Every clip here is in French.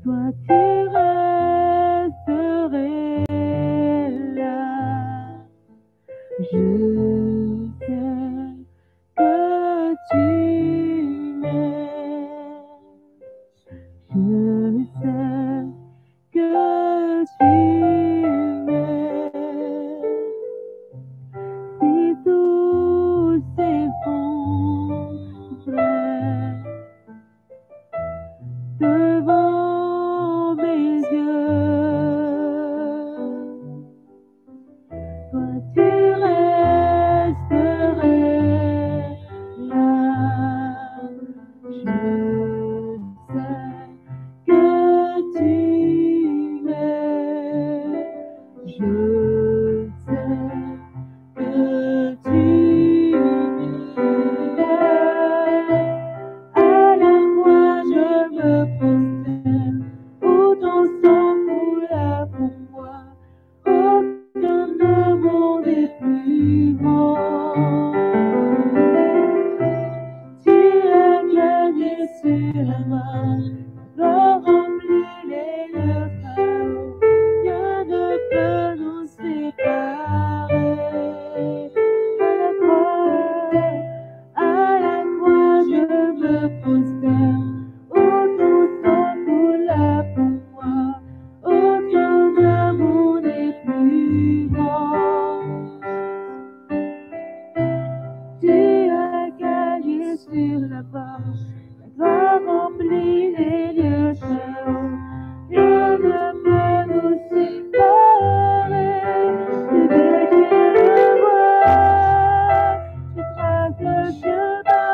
toi tu resterais là. Je sais que tu m'aimes. Je sais que tu m'aimes. Si tout s'effondrait devant mes yeux, toi tu resterais là. Je sais que tu m'aimes. Je sais que tu m'aimes. À la croix je me prosterne, où ton sang coula pour moi. Aucun amour n'est plus grand. Tu as gagné sur la mort, l'or remplit les lieux chaos. Rien ne peut nous séparer. À la croix, je me prosterne, où ton sang coula pour moi. Aucun amour n'est plus grand. Tu as gagné sur la croix, la gloire remplit les lieux chauds. Rien ne peut nous séparer. Tu déchires le voile, tu traces le chemin,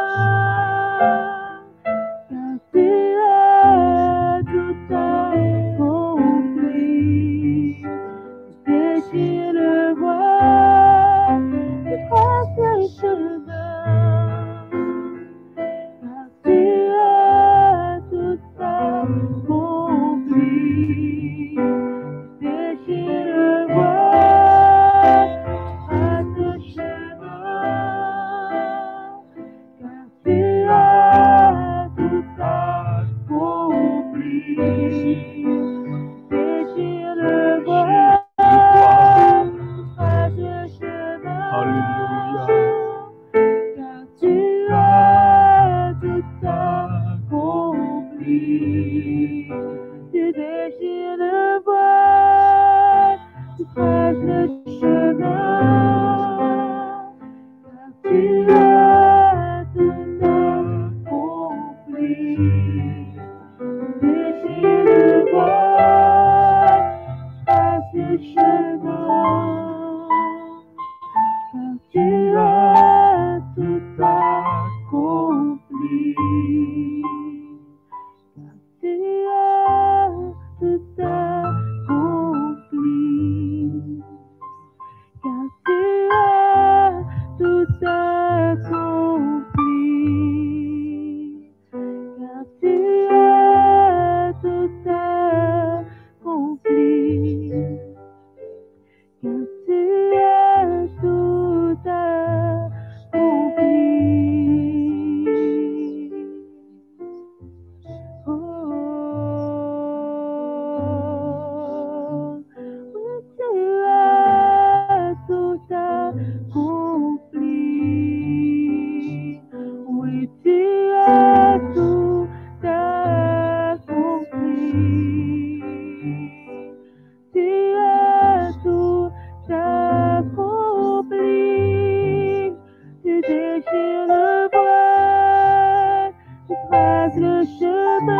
car tu as tout accompli. Tu déchires le voile, tu traces le chemin, car tu as tout accompli. Tu déchires le voile, tu traces le chemin, car tu as tout accompli. Déchire le voile, trace le chemin, Alléluia. car tu as tout accompli. Tu déchires le voile, tu traces le chemin, car tu as tout accompli. Déchire le voile, trace le chemin, car tu as tout accompli. Car tu as tout accompli. Car tu as tout accompli. Car tu as tout accompli. Car tu as tout accompli. Oh, oui, tu as tout accompli. Oui, tu as tout accompli. Tu as tout accompli. Tu déchires le voile, tu traces le chemin,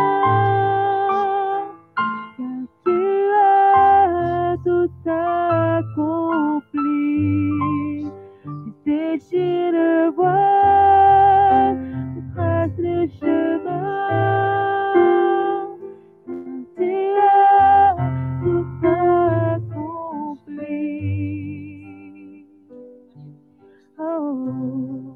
car tu as tout accompli. Tu déchires le voile, tu traces le chemin, car tu as tout accompli. Oh.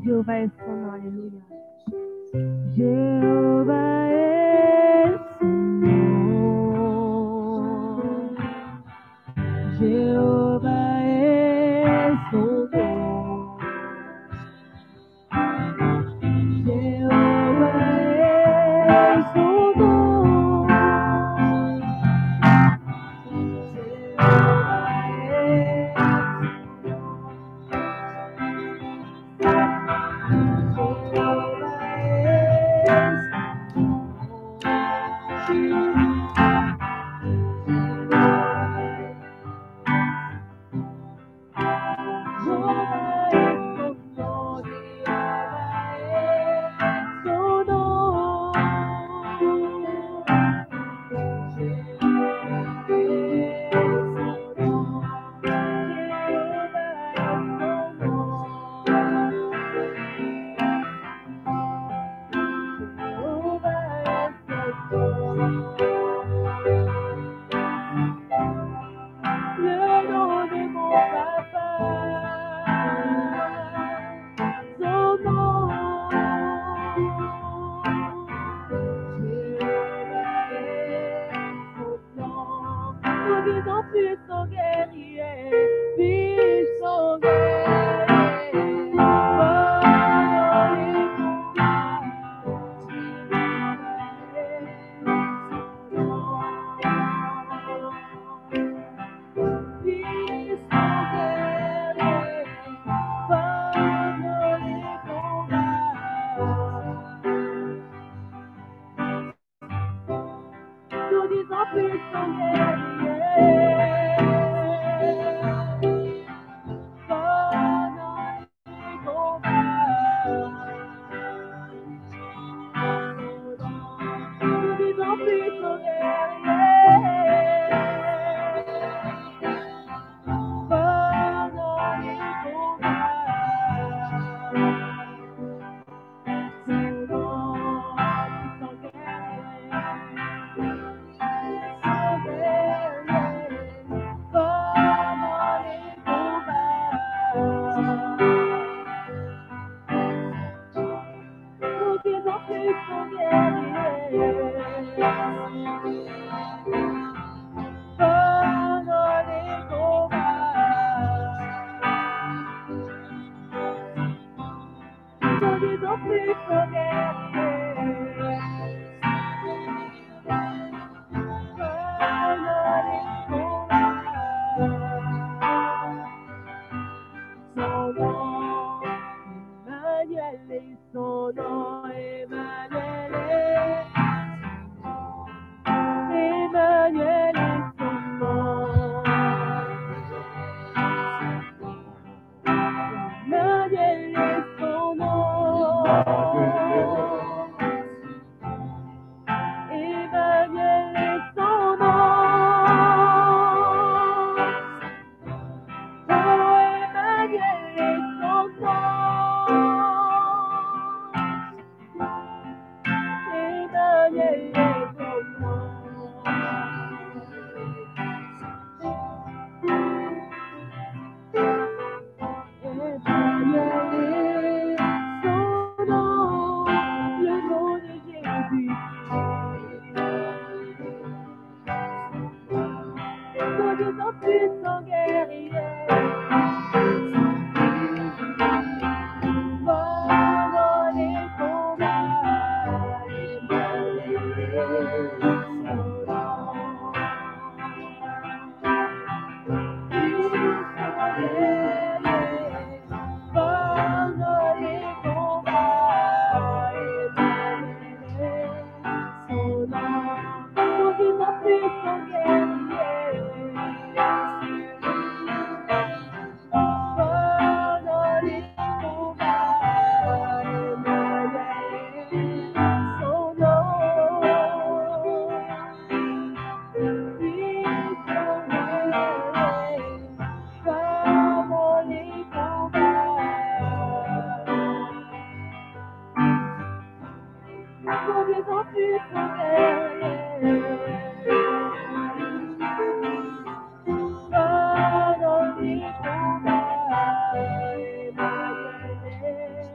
Jéhovah est son nom, alléluia. Jéhovah est son nom. Jéhovah est son nom. Jéhovah est son nom. Le nom de mon papa, son nom, Jéhovah est son nom. Nous disons puissant guerrier, puissant guerrier, pendant les combats, nous disons puissant guerrier, pendant les combats. Nous disons puissant guerrier, pendant les combats. Son nom, puissant guerrier, son nom, Emmanuel est Emmanuel est son nom. Emmanuel est son nom. Emmanuel est son nom. Oh, Emmanuel est son nom. Emmanuel est son nom. Emmanuel est son nom, le nom de Jésus. Nous disons puissant guerrier, pendant les combats, Emmanuel est son nom. Puissant guerrier, pendant les combats, Emmanuel est son nom. Nous disons puissant guerrier, pendant les combats, Emmanuel est son nom. Puissant guerrier, pendant les combats. Nous disons puissant guerrier, pendant les combats, Emmanuel est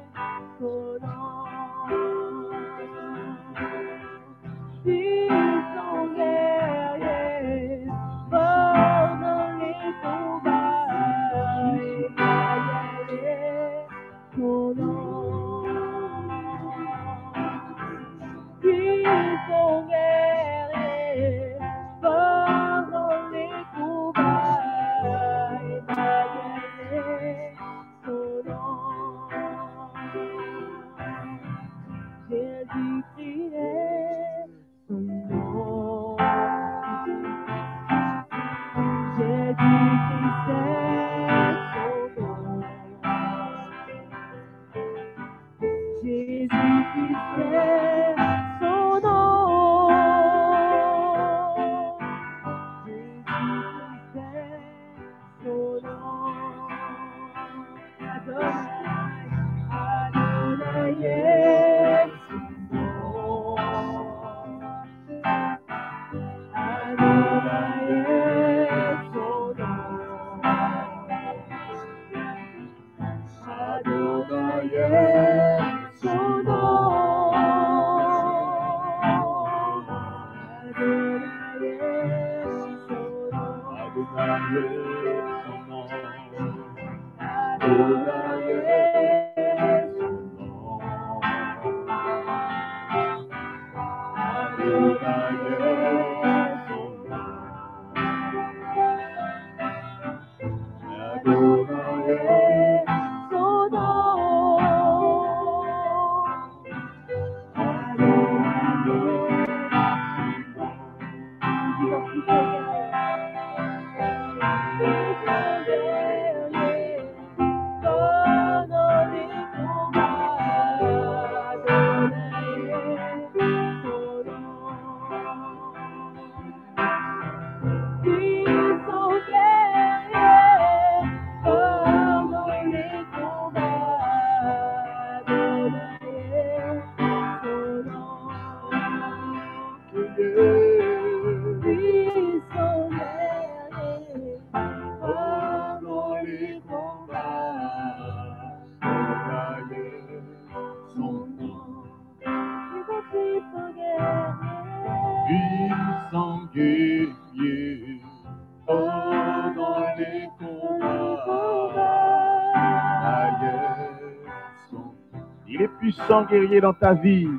Puissant guerrier dans ta vie.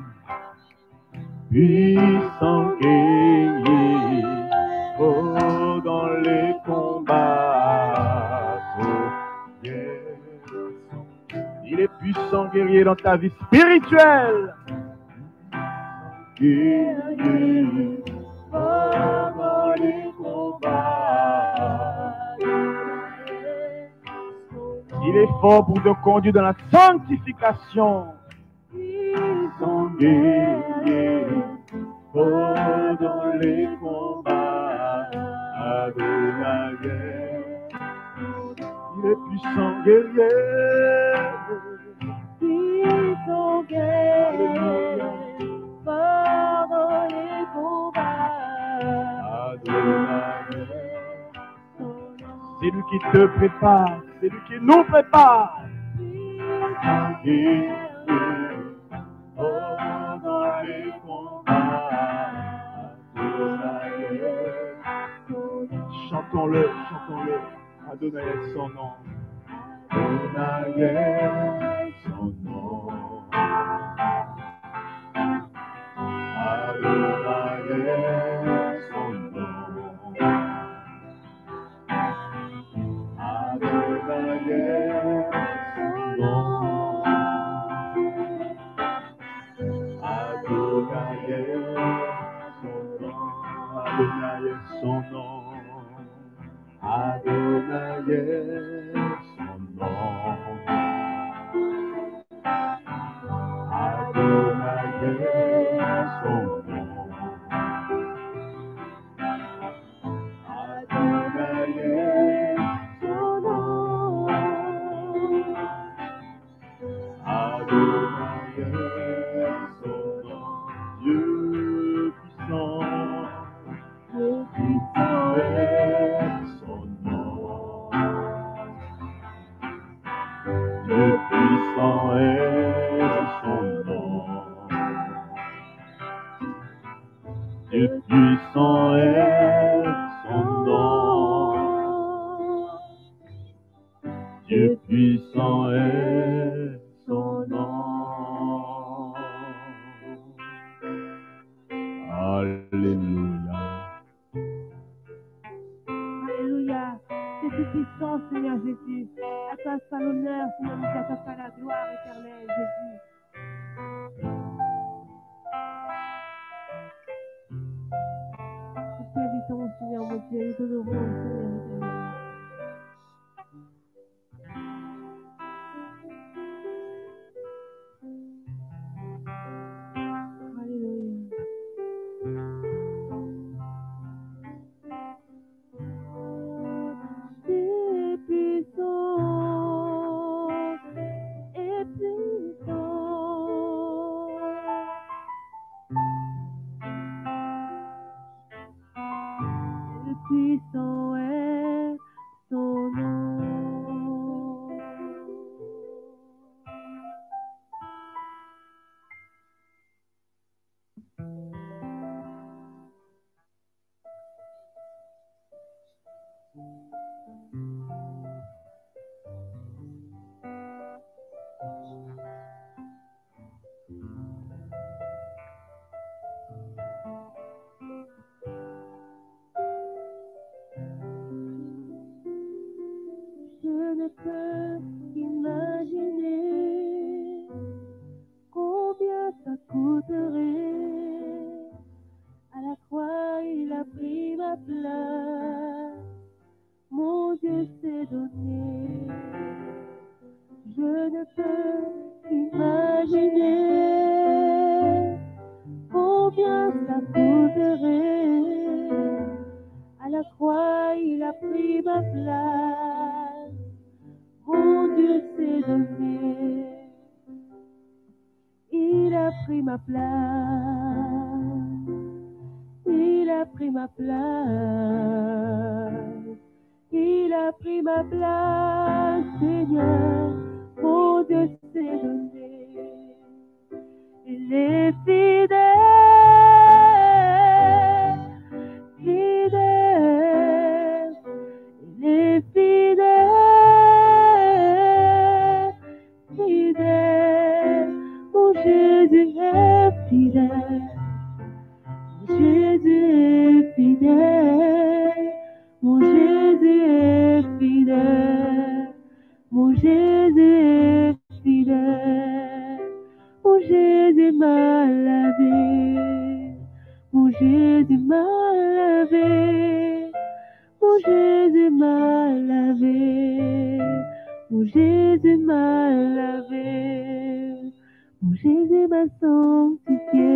Puissant guerrier, oh, dans les combats. Oh, yes. Il est puissant guerrier dans ta vie spirituelle. Guerrier, oh, dans les combats. Il est fort pour te conduire dans la sanctification. Puissant guerrier, oh, dans les combats, Adonai. Il est puissant guerrier, puissant guerrier, fort dans les combats, Adonai. C'est lui qui te prépare, c'est lui qui nous prépare. Puissant guerrier, chantons-le, chantons-le. Adonai est son nom. Adonai est son nom. Adonai est son nom. Adonai est son nom. Adonai est son nom. Adonai est son nom. Adonai est son nom. Adonai est son nom. Adonai est son nom. Adonai est son nom. Dieu puissant. Dieu puissant est son nom. Dieu puissant est son nom. Dieu puissant est son nom. Dieu puissant est son nom. Alléluia. Alléluia. C'est tout puissant, Seigneur Jésus. À toi soit l'honneur, Seigneur, à toi soit la gloire éternelle, Jésus. Nous t'invitons, Seigneur, mon Dieu, nous t'honorons, Seigneur éternel. ne peux imaginer combien ça coûterait. À la croix, il a pris ma place. Mon Dieu s'est donné. Il a pris ma place. Il a pris ma place. Il a pris ma place, Seigneur. Mon Dieu s'est donné. Il est fidèle, fidèle. Il est fidèle, fidèle. Mon Jésus est fidèle. Mon Jésus est fidèle. Mon Jésus est fidèle. Mon Jésus est fidèle. Mon Jésus m'a lavé. Mon Jésus m'a lavé. Mon Jésus m'a lavé. Mon Jésus m'a lavé. Mon Jésus m'a sanctifié.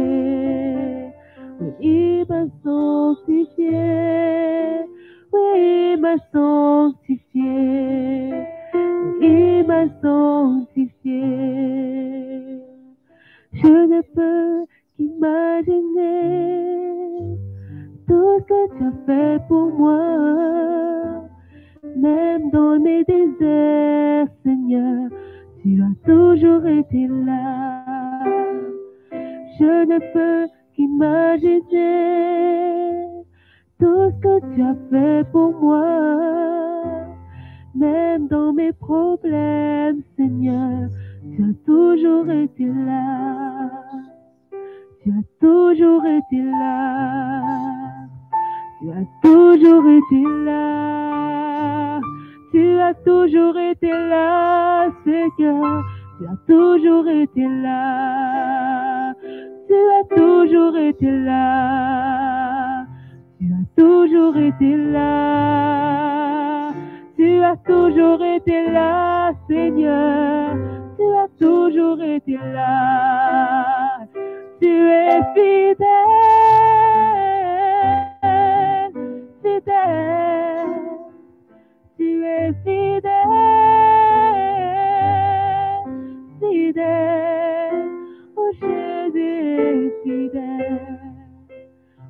Oui, il m'a sanctifié. Oui, il m'a sanctifié. Il m'a sanctifié. Je ne peux qu'imaginer tout ce que tu as fait pour moi. Même dans mes déserts, Seigneur, tu as toujours été là. Je ne peux qu'imaginer tout ce que tu as fait pour moi. Même dans mes problèmes, Seigneur, tu as toujours été là. Tu as toujours été là. Tu as toujours été là. Tu as toujours été là, Seigneur. Tu as toujours été là. Tu as toujours été là. Tu as toujours été là. Tu as toujours été là, Seigneur. Tu as toujours été là. Tu es fidèle, fidèle. Tu es fidèle, fidèle. Oh Jésus est fidèle.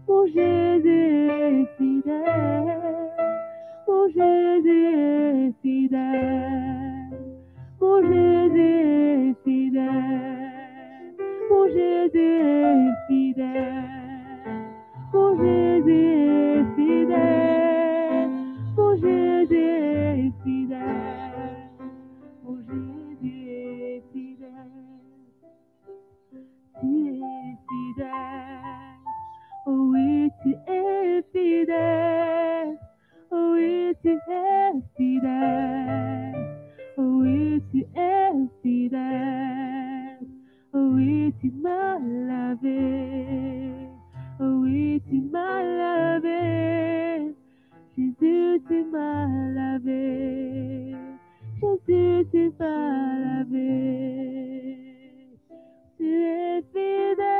Oh Jésus est fidèle. Oh Jésus est fidèle. Oh Jésus est fidèle. Oh Jésus est fidèle. Oh Jésus est fidèle. Oh Jésus est fidèle. Oh Jésus est fidèle. Tu es fidèle. Oh oui, tu es fidèle. Oh oui, tu es fidèle. Oh oui, tu es fidèle. Oh oui, tu m'as lavé. Oh oui, tu m'as lavé. Jésus, tu m'as lavé. Jésus, tu m'as lavé. Tu es fidèle,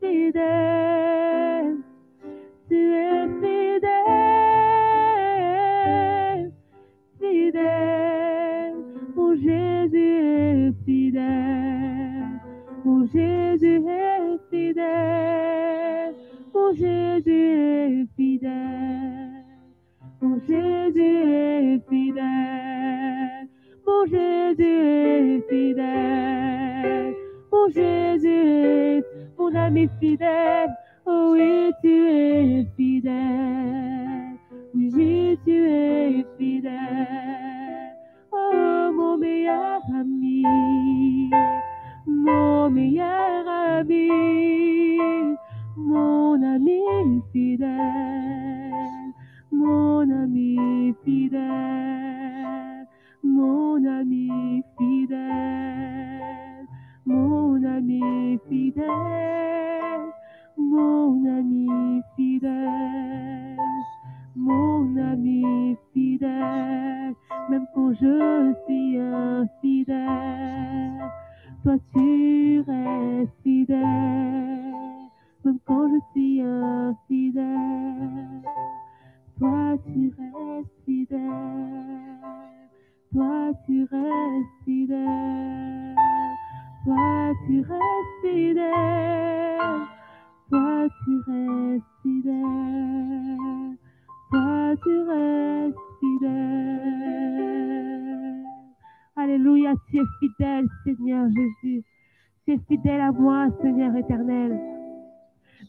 fidèle. Tu es fidèle, fidèle. Mon Jésus est fidèle. Mon Jésus est fidèle. Mon Jésus est fidèle. Mon Jésus est fidèle. Mon Jésus est fidèle. Mon Jésus est mon ami fidèle. Oh oui, tu es fidèle. Oui, oui, tu es fidèle. Oh, mon meilleur ami. Mon meilleur ami. Mon ami fidèle. Mon ami fidèle. Mon ami fidèle. Mon ami fidèle. Mon ami fidèle, mon ami fidèle, même quand quand je suis infidèle, toi tu restes fidèle. Même quand je suis infidèle, toi tu restes fidèle. Toi tu restes fidèle. Toi tu restes fidèle. Toi tu restes fidèle. Toi tu restes fidèle. Alléluia, tu es fidèle, Seigneur Jésus. Tu es fidèle à moi, Seigneur éternel.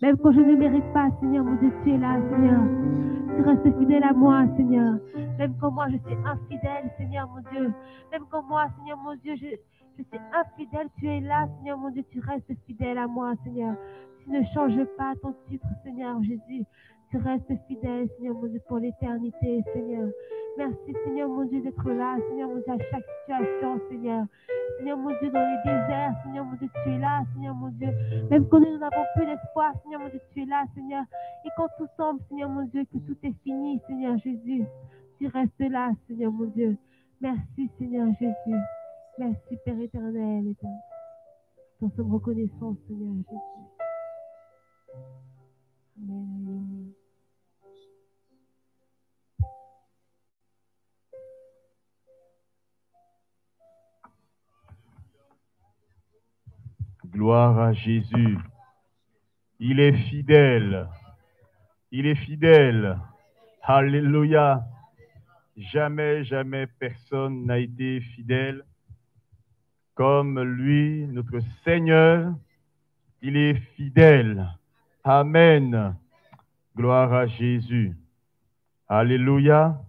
Même quand je ne mérite pas, Seigneur mon Dieu, tu es là, Seigneur. Tu restes fidèle à moi, Seigneur. Même quand moi je suis infidèle, Seigneur mon Dieu. Même quand moi, Seigneur mon Dieu, je suis infidèle, tu es là, Seigneur mon Dieu. Tu restes fidèle à moi, Seigneur. Tu ne changes pas ton titre, Seigneur Jésus. Tu restes fidèle, Seigneur mon Dieu, pour l'éternité, Seigneur. Merci, Seigneur mon Dieu, d'être là, Seigneur mon Dieu, à chaque situation, Seigneur. Seigneur mon Dieu, dans les déserts, Seigneur mon Dieu, tu es là, Seigneur mon Dieu. Même quand nous n'avons plus d'espoir, Seigneur mon Dieu, tu es là, Seigneur. Et quand tout semble, Seigneur mon Dieu, que tout est fini, Seigneur Jésus, tu restes là, Seigneur mon Dieu. Merci, Seigneur Jésus. Merci, Père éternel. Nous sommes reconnaissants, Seigneur Jésus. Amen. Gloire à Jésus. Il est fidèle. Il est fidèle. Alléluia. Jamais, jamais personne n'a été fidèle comme lui, notre Seigneur. Il est fidèle. Amen. Gloire à Jésus. Alléluia.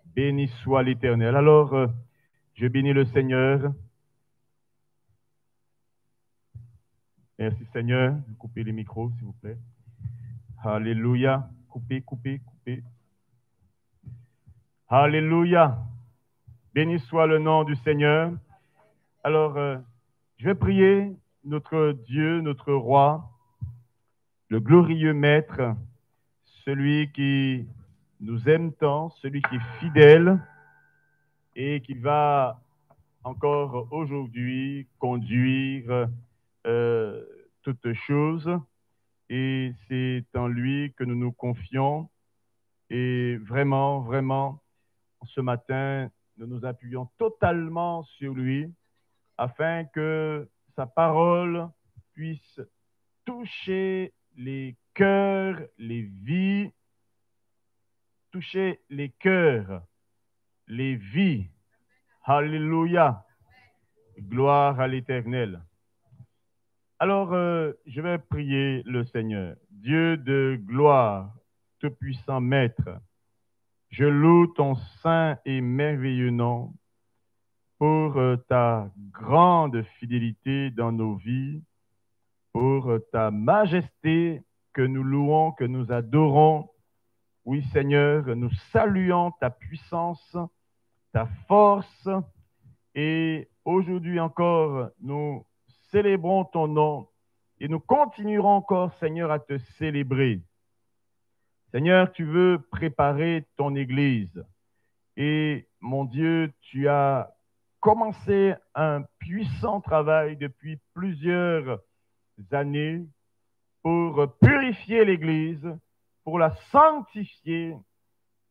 Béni soit l'Éternel. Alors, je bénis le Seigneur. Merci Seigneur. Coupez les micros, s'il vous plaît. Alléluia. Coupez, coupez, coupez. Alléluia. Béni soit le nom du Seigneur. Alors, je vais prier notre Dieu, notre Roi, le glorieux Maître, celui qui nous aime tant, celui qui est fidèle et qui va encore aujourd'hui conduire toutes choses. Et c'est en lui que nous nous confions. Et vraiment, vraiment, ce matin, nous nous appuyons totalement sur lui afin que sa parole puisse toucher les cœurs, les vies, toucher les cœurs, les vies. Alléluia. Gloire à l'Éternel. Alors, je vais prier le Seigneur. Dieu de gloire, tout-puissant Maître, je loue ton saint et merveilleux nom pour ta grande fidélité dans nos vies, pour ta majesté que nous louons, que nous adorons. Oui, Seigneur, nous saluons ta puissance, ta force, et aujourd'hui encore, nous célébrons ton nom et nous continuerons encore, Seigneur, à te célébrer. Seigneur, tu veux préparer ton Église et, mon Dieu, tu as commencé un puissant travail depuis plusieurs années pour purifier l'Église, pour la sanctifier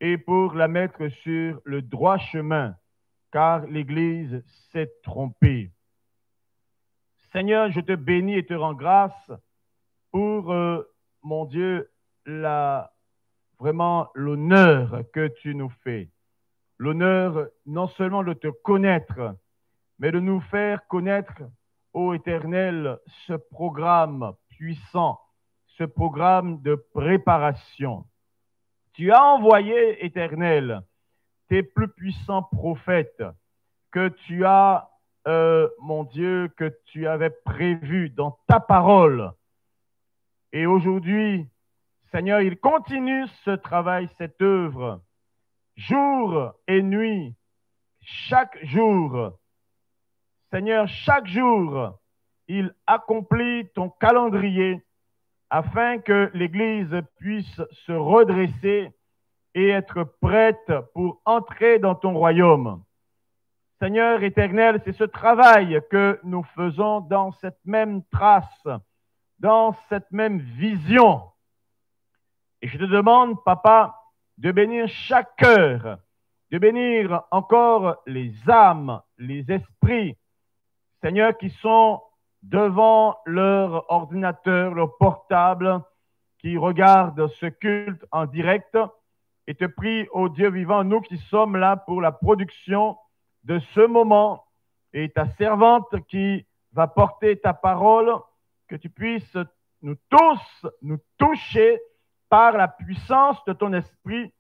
et pour la mettre sur le droit chemin, car l'Église s'est trompée. Seigneur, je te bénis et te rends grâce pour, mon Dieu, vraiment l'honneur que tu nous fais. L'honneur non seulement de te connaître, mais de nous faire connaître, ô Éternel, ce programme puissant, ce programme de préparation. Tu as envoyé, Éternel, tes plus puissants prophètes que tu as, mon Dieu, que tu avais prévus dans ta parole. Et aujourd'hui, Seigneur, il continue ce travail, cette œuvre, jour et nuit, chaque jour. Seigneur, chaque jour, il accomplit ton calendrier afin que l'Église puisse se redresser et être prête pour entrer dans ton royaume. Seigneur éternel, c'est ce travail que nous faisons dans cette même trace, dans cette même vision. Et je te demande, Papa, de bénir chaque cœur, de bénir encore les âmes, les esprits, Seigneur, qui sont devant leur ordinateur, leur portable, qui regardent ce culte en direct, et te prie, ô Dieu vivant, nous qui sommes là pour la production de ce moment, et ta servante qui va porter ta parole, que tu puisses nous tous nous toucher par la puissance de ton esprit,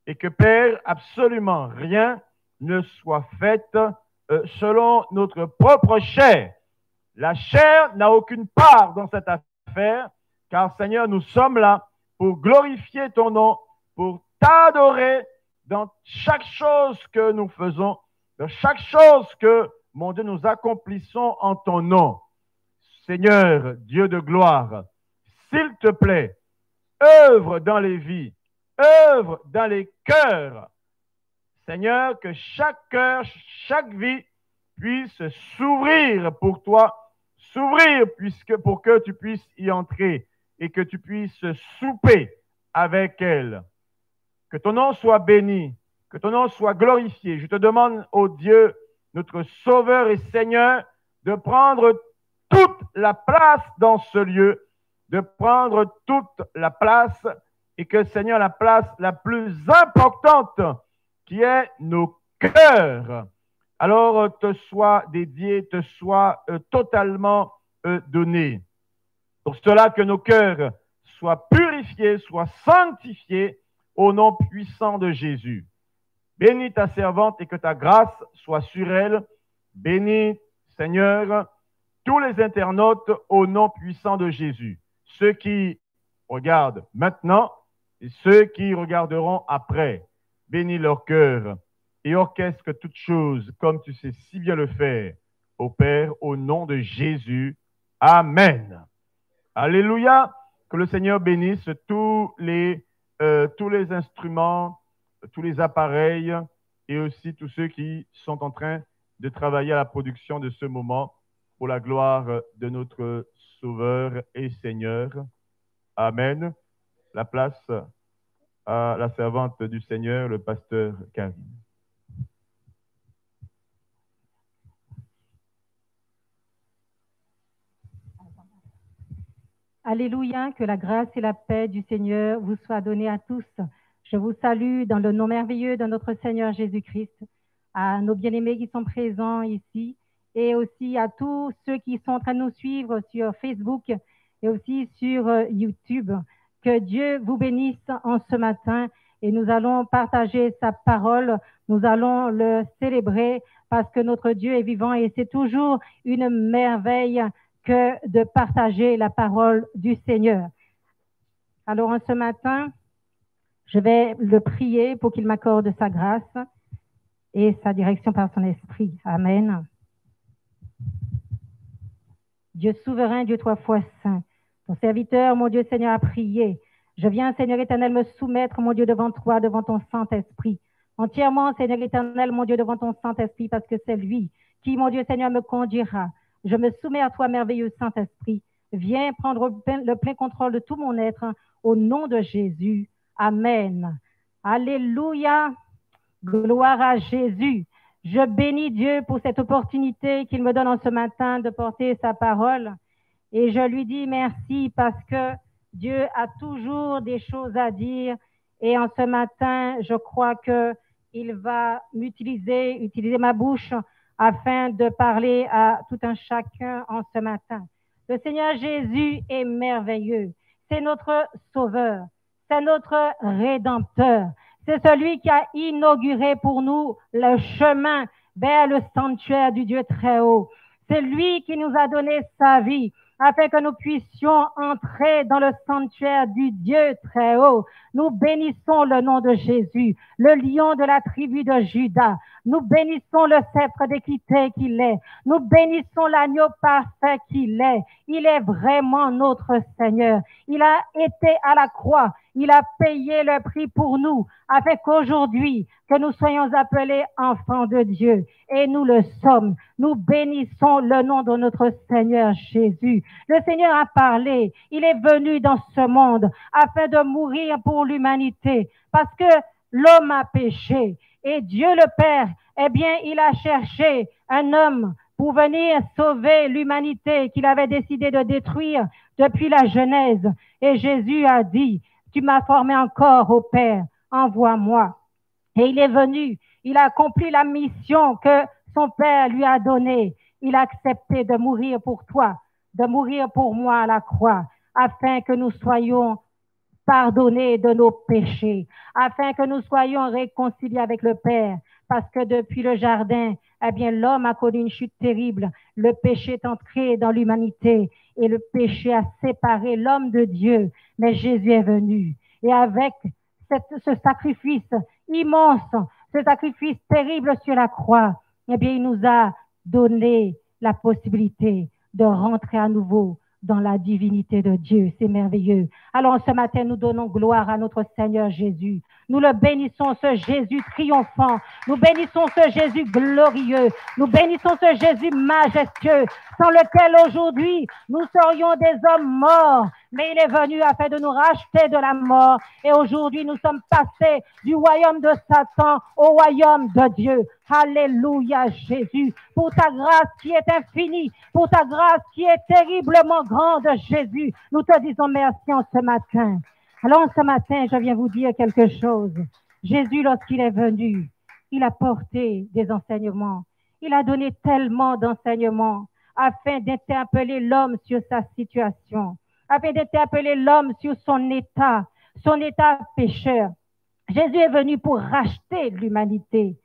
et que, Père, absolument rien ne soit fait selon notre propre chair. La chair n'a aucune part dans cette affaire, car, Seigneur, nous sommes là pour glorifier ton nom, pour t'adorer dans chaque chose que nous faisons, dans chaque chose que, mon Dieu, nous accomplissons en ton nom. Seigneur, Dieu de gloire, s'il te plaît, œuvre dans les vies, œuvre dans les cœurs. Seigneur, que chaque cœur, chaque vie puisse s'ouvrir pour toi, s'ouvrir pour que tu puisses y entrer et que tu puisses souper avec elle. Que ton nom soit béni, que ton nom soit glorifié. Je te demande, ô Dieu, notre Sauveur et Seigneur, de prendre toute la place dans ce lieu, de prendre toute la place et que, Seigneur, la place la plus importante qui est nos cœurs, alors te soit dédié, te soit totalement donné. Pour cela que nos cœurs soient purifiés, soient sanctifiés au nom puissant de Jésus. Bénis ta servante et que ta grâce soit sur elle. Bénis, Seigneur, tous les internautes au nom puissant de Jésus. Ceux qui regardent maintenant et ceux qui regarderont après. Bénis leur cœur et orchestre toutes choses comme tu sais si bien le faire. Ô Père, au nom de Jésus. Amen. Alléluia. Que le Seigneur bénisse tous les instruments, tous les appareils et aussi tous ceux qui sont en train de travailler à la production de ce moment pour la gloire de notre Sauveur et Seigneur. Amen. La place à la servante du Seigneur, le pasteur Karim. Alléluia, que la grâce et la paix du Seigneur vous soient données à tous. Je vous salue dans le nom merveilleux de notre Seigneur Jésus-Christ, à nos bien-aimés qui sont présents ici et aussi à tous ceux qui sont en train de nous suivre sur Facebook et aussi sur YouTube. Que Dieu vous bénisse en ce matin et nous allons partager sa parole, nous allons le célébrer parce que notre Dieu est vivant et c'est toujours une merveille que de partager la parole du Seigneur. Alors, ce matin, je vais le prier pour qu'il m'accorde sa grâce et sa direction par son esprit. Amen. Dieu souverain, Dieu trois fois saint, ton serviteur, mon Dieu Seigneur, a prié. Je viens, Seigneur éternel, me soumettre, mon Dieu, devant toi, devant ton Saint-Esprit. Entièrement, Seigneur éternel, mon Dieu, devant ton Saint-Esprit, parce que c'est lui qui, mon Dieu Seigneur, me conduira. Je me soumets à toi, merveilleux Saint-Esprit. Viens prendre le plein contrôle de tout mon être au nom de Jésus. Amen. Alléluia. Gloire à Jésus. Je bénis Dieu pour cette opportunité qu'il me donne en ce matin de porter sa parole. Et je lui dis merci parce que Dieu a toujours des choses à dire. Et en ce matin, je crois qu'il va utiliser ma bouche afin de parler à tout un chacun en ce matin. Le Seigneur Jésus est merveilleux. C'est notre Sauveur. C'est notre Rédempteur. C'est celui qui a inauguré pour nous le chemin vers le sanctuaire du Dieu très haut. C'est lui qui nous a donné sa vie afin que nous puissions entrer dans le sanctuaire du Dieu très haut. Nous bénissons le nom de Jésus, le lion de la tribu de Juda. Nous bénissons le sceptre d'équité qu'il est. Nous bénissons l'agneau parfait qu'il est. Il est vraiment notre Seigneur. Il a été à la croix. Il a payé le prix pour nous, afin qu'aujourd'hui, que nous soyons appelés enfants de Dieu. Et nous le sommes. Nous bénissons le nom de notre Seigneur Jésus. Le Seigneur a parlé. Il est venu dans ce monde afin de mourir pour l'humanité. Parce que l'homme a péché. Et Dieu le Père, eh bien, il a cherché un homme pour venir sauver l'humanité qu'il avait décidé de détruire depuis la Genèse. Et Jésus a dit, tu m'as formé encore, ô Père, envoie-moi. Et il est venu, il a accompli la mission que son Père lui a donnée. Il a accepté de mourir pour toi, de mourir pour moi à la croix, afin que nous soyons pardonnés de nos péchés, afin que nous soyons réconciliés avec le Père. Parce que depuis le jardin, eh bien, l'homme a connu une chute terrible. Le péché est entré dans l'humanité et le péché a séparé l'homme de Dieu. Mais Jésus est venu. Et avec ce sacrifice immense, ce sacrifice terrible sur la croix, eh bien, il nous a donné la possibilité de rentrer à nouveau dans la divinité de Dieu. C'est merveilleux. Alors, ce matin, nous donnons gloire à notre Seigneur Jésus. Nous le bénissons, ce Jésus triomphant. Nous bénissons ce Jésus glorieux. Nous bénissons ce Jésus majestueux, sans lequel aujourd'hui nous serions des hommes morts. Mais il est venu afin de nous racheter de la mort. Et aujourd'hui, nous sommes passés du royaume de Satan au royaume de Dieu. Alléluia, Jésus, pour ta grâce qui est infinie, pour ta grâce qui est terriblement grande, Jésus. Nous te disons merci en ce matin. Alors, ce matin, je viens vous dire quelque chose. Jésus, lorsqu'il est venu, il a porté des enseignements. Il a donné tellement d'enseignements afin d'interpeller l'homme sur sa situation, afin d'interpeller l'homme sur son état pécheur. Jésus est venu pour racheter l'humanité.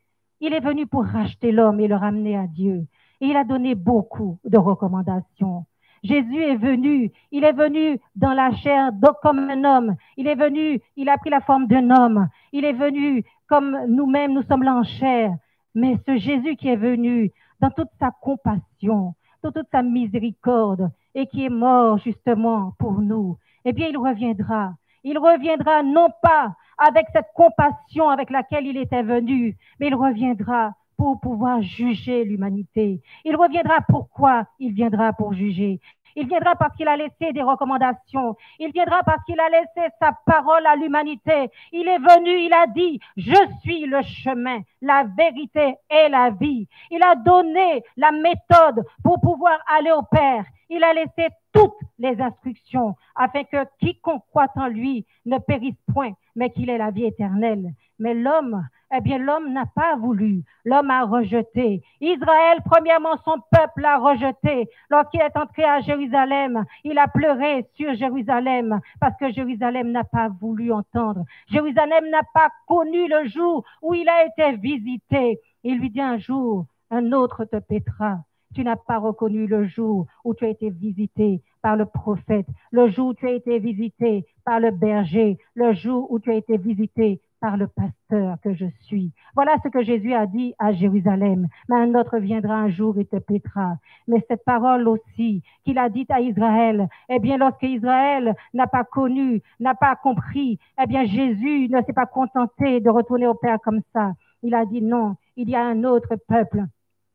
Il est venu pour racheter l'homme et le ramener à Dieu. Et il a donné beaucoup de recommandations. Jésus est venu, il est venu dans la chair comme un homme. Il est venu, il a pris la forme d'un homme. Il est venu comme nous-mêmes, nous sommes là en chair. Mais ce Jésus qui est venu dans toute sa compassion, dans toute sa miséricorde et qui est mort justement pour nous, eh bien, il reviendra. Il reviendra non pas avec cette compassion avec laquelle il était venu, mais il reviendra pour pouvoir juger l'humanité. Il reviendra pourquoi? Il viendra pour juger. Il viendra parce qu'il a laissé des recommandations. Il viendra parce qu'il a laissé sa parole à l'humanité. Il est venu, il a dit, je suis le chemin, la vérité et la vie. Il a donné la méthode pour pouvoir aller au Père. Il a laissé toutes les instructions afin que quiconque croit en lui ne périsse point, mais qu'il ait la vie éternelle. Mais l'homme, eh bien, l'homme n'a pas voulu. L'homme a rejeté. Israël, premièrement, son peuple l'a rejeté. Lorsqu'il est entré à Jérusalem, il a pleuré sur Jérusalem parce que Jérusalem n'a pas voulu entendre. Jérusalem n'a pas connu le jour où il a été visité. Il lui dit un jour, un autre te pétera. Tu n'as pas reconnu le jour où tu as été visité par le prophète, le jour où tu as été visité par le berger, le jour où tu as été visité par le pasteur que je suis. Voilà ce que Jésus a dit à Jérusalem. Mais un autre viendra un jour et te pétera. Mais cette parole aussi qu'il a dite à Israël, eh bien, lorsque Israël n'a pas connu, n'a pas compris, eh bien, Jésus ne s'est pas contenté de retourner au Père comme ça. Il a dit non, il y a un autre peuple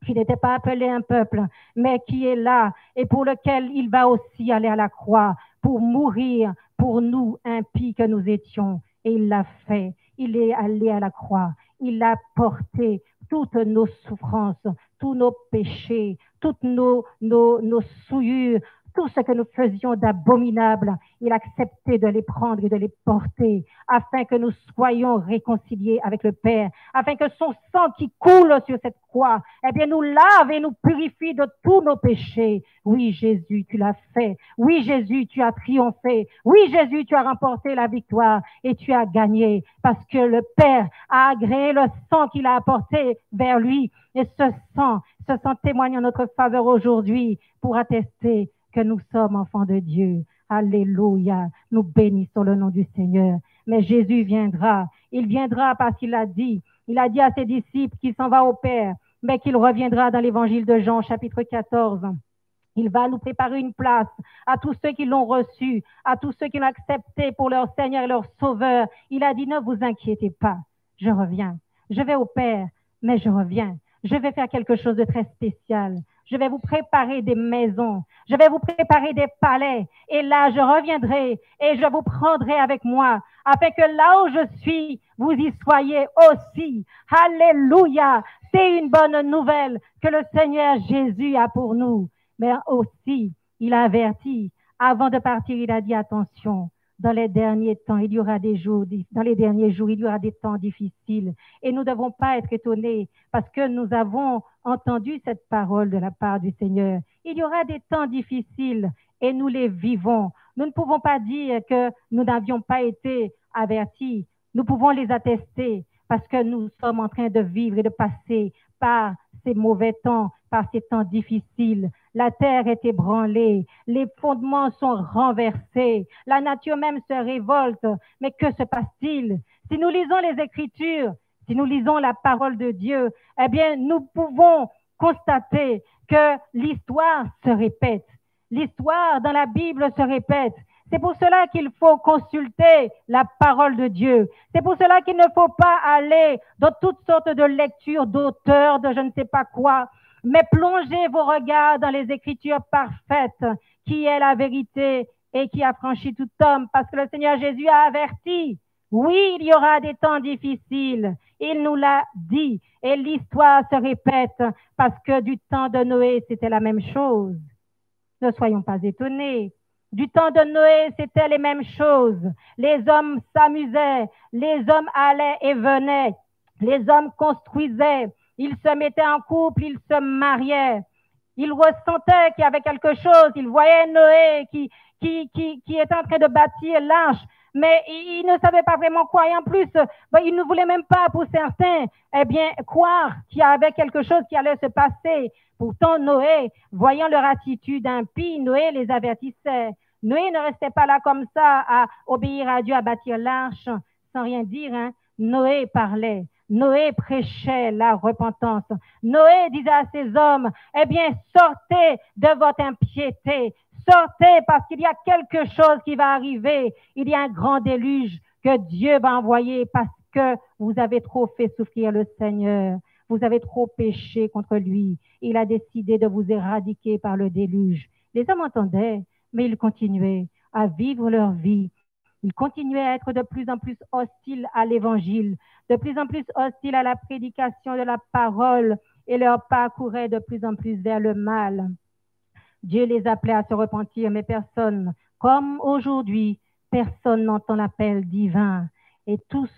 qui n'était pas appelé un peuple, mais qui est là et pour lequel il va aussi aller à la croix pour mourir pour nous impies que nous étions. Et il l'a fait. Il est allé à la croix. Il a porté toutes nos souffrances, tous nos péchés, toutes nos souillures, tout ce que nous faisions d'abominable. Il a accepté de les prendre et de les porter afin que nous soyons réconciliés avec le Père, afin que son sang qui coule sur cette croix, eh bien, nous lave et nous purifie de tous nos péchés. Oui, Jésus, tu l'as fait. Oui, Jésus, tu as triomphé. Oui, Jésus, tu as remporté la victoire et tu as gagné parce que le Père a agréé le sang qu'il a apporté vers lui. Et ce sang témoigne en notre faveur aujourd'hui pour attester que nous sommes enfants de Dieu. Alléluia. Nous bénissons le nom du Seigneur. Mais Jésus viendra. Il viendra parce qu'il a dit. Il a dit à ses disciples qu'il s'en va au Père, mais qu'il reviendra dans l'évangile de Jean, chapitre 14. Il va nous préparer une place à tous ceux qui l'ont reçu, à tous ceux qui l'ont accepté pour leur Seigneur et leur Sauveur. Il a dit, ne vous inquiétez pas, je reviens. Je vais au Père, mais je reviens. Je vais faire quelque chose de très spécial. Je vais vous préparer des maisons. Je vais vous préparer des palais. Et là, je reviendrai et je vous prendrai avec moi, afin que là où je suis, vous y soyez aussi. Alléluia! C'est une bonne nouvelle que le Seigneur Jésus a pour nous. Mais aussi, il a averti, avant de partir, il a dit, attention, dans les derniers temps, il y aura des jours, dans les derniers jours, il y aura des temps difficiles. Et nous ne devons pas être étonnés parce que nous avons entendu cette parole de la part du Seigneur. Il y aura des temps difficiles et nous les vivons. Nous ne pouvons pas dire que nous n'avions pas été avertis. Nous pouvons les attester parce que nous sommes en train de vivre et de passer par ces mauvais temps, par ces temps difficiles. La terre est ébranlée, les fondements sont renversés, la nature même se révolte. Mais que se passe-t-il? Si nous lisons les Écritures, si nous lisons la parole de Dieu, eh bien, nous pouvons constater que l'histoire se répète. L'histoire dans la Bible se répète. C'est pour cela qu'il faut consulter la parole de Dieu. C'est pour cela qu'il ne faut pas aller dans toutes sortes de lectures d'auteurs, de je ne sais pas quoi, mais plongez vos regards dans les Écritures parfaites, qui est la vérité et qui a franchi tout homme, parce que le Seigneur Jésus a averti. Oui, il y aura des temps difficiles. Il nous l'a dit. Et l'histoire se répète parce que du temps de Noé, c'était la même chose. Ne soyons pas étonnés. Du temps de Noé, c'était les mêmes choses. Les hommes s'amusaient, les hommes allaient et venaient, les hommes construisaient, ils se mettaient en couple, ils se mariaient. Ils ressentaient qu'il y avait quelque chose. Ils voyaient Noé qui était en train de bâtir l'arche, mais ils ne savaient pas vraiment quoi. Et en plus, ils ne voulaient même pas, pour certains, croire qu'il y avait quelque chose qui allait se passer. Pourtant, Noé, voyant leur attitude impie, Noé les avertissait. Noé ne restait pas là comme ça à obéir à Dieu, à bâtir l'arche, sans rien dire. Noé parlait. Noé prêchait la repentance. Noé disait à ses hommes, sortez de votre impiété. Sortez parce qu'il y a quelque chose qui va arriver. Il y a un grand déluge que Dieu va envoyer parce que vous avez trop fait souffrir le Seigneur. Vous avez trop péché contre lui. Il a décidé de vous éradiquer par le déluge. Les hommes entendaient, mais ils continuaient à vivre leur vie. Ils continuaient à être de plus en plus hostiles à l'Évangile, de plus en plus hostiles à la prédication de la parole et leur pas courait de plus en plus vers le mal. Dieu les appelait à se repentir, mais personne, comme aujourd'hui, personne n'entend l'appel divin. Et tous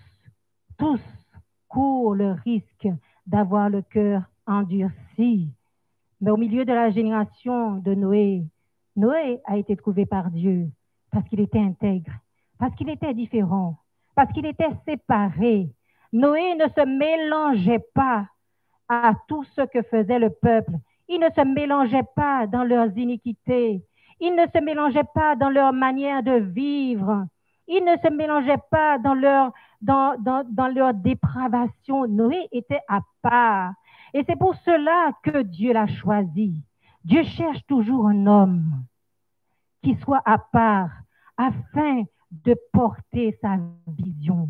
courent le risque d'avoir le cœur endurci. Mais au milieu de la génération de Noé, Noé a été trouvé par Dieu parce qu'il était intègre, parce qu'il était différent, parce qu'il était séparé. Noé ne se mélangeait pas à tout ce que faisait le peuple. Il ne se mélangeait pas dans leurs iniquités. Il ne se mélangeait pas dans leur manière de vivre. Il ne se mélangeait pas dans leur dépravation. Noé était à part. Et c'est pour cela que Dieu l'a choisi. Dieu cherche toujours un homme qui soit à part afin de porter sa vision,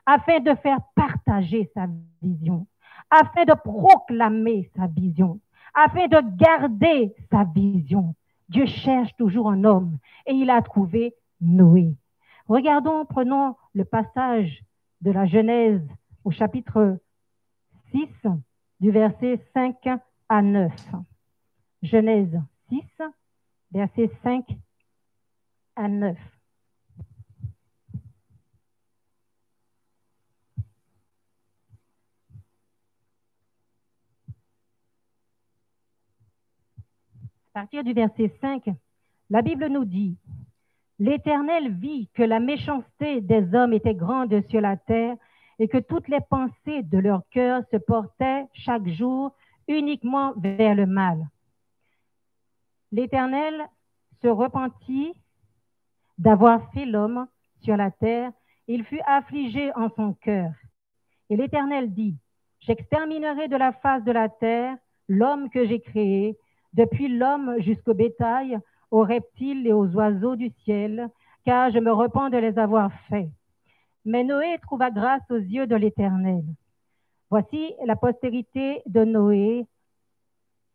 afin de faire partager sa vision, afin de proclamer sa vision, afin de garder sa vision. Dieu cherche toujours un homme et il a trouvé Noé. Regardons, prenons le passage de la Genèse au chapitre 6, du verset 5 à 9. Genèse 6, verset 5 à 9. À partir du verset 5, la Bible nous dit « L'Éternel vit que la méchanceté des hommes était grande sur la terre et que toutes les pensées de leur cœur se portaient chaque jour uniquement vers le mal. L'Éternel se repentit d'avoir fait l'homme sur la terre. Il fut affligé en son cœur. Et l'Éternel dit, « J'exterminerai de la face de la terre l'homme que j'ai créé, depuis l'homme jusqu'au bétail, aux reptiles et aux oiseaux du ciel, car je me repens de les avoir faits. Mais Noé trouva grâce aux yeux de l'Éternel. Voici la postérité de Noé.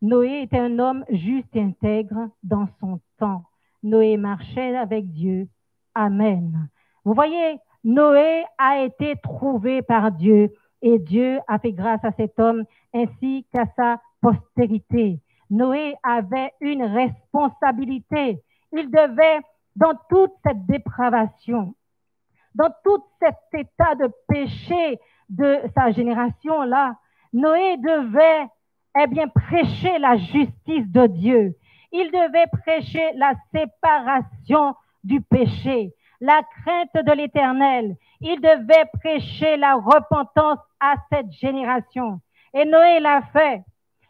Noé était un homme juste et intègre dans son temps. Noé marchait avec Dieu. Amen. Vous voyez, Noé a été trouvé par Dieu et Dieu a fait grâce à cet homme ainsi qu'à sa postérité. Noé avait une responsabilité. Il devait, dans toute cette dépravation, dans tout cet état de péché de sa génération-là, Noé devait prêcher la justice de Dieu. Il devait prêcher la séparation du péché, la crainte de l'Éternel. Il devait prêcher la repentance à cette génération. Et Noé l'a fait.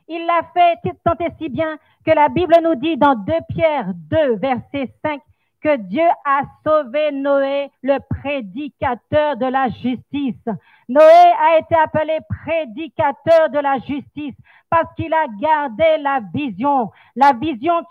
Il l'a fait tant et si bien que la Bible nous dit dans 2 Pierre 2, verset 5, que Dieu a sauvé Noé, le prédicateur de la justice. Noé a été appelé prédicateur de la justice parce qu'il a gardé la vision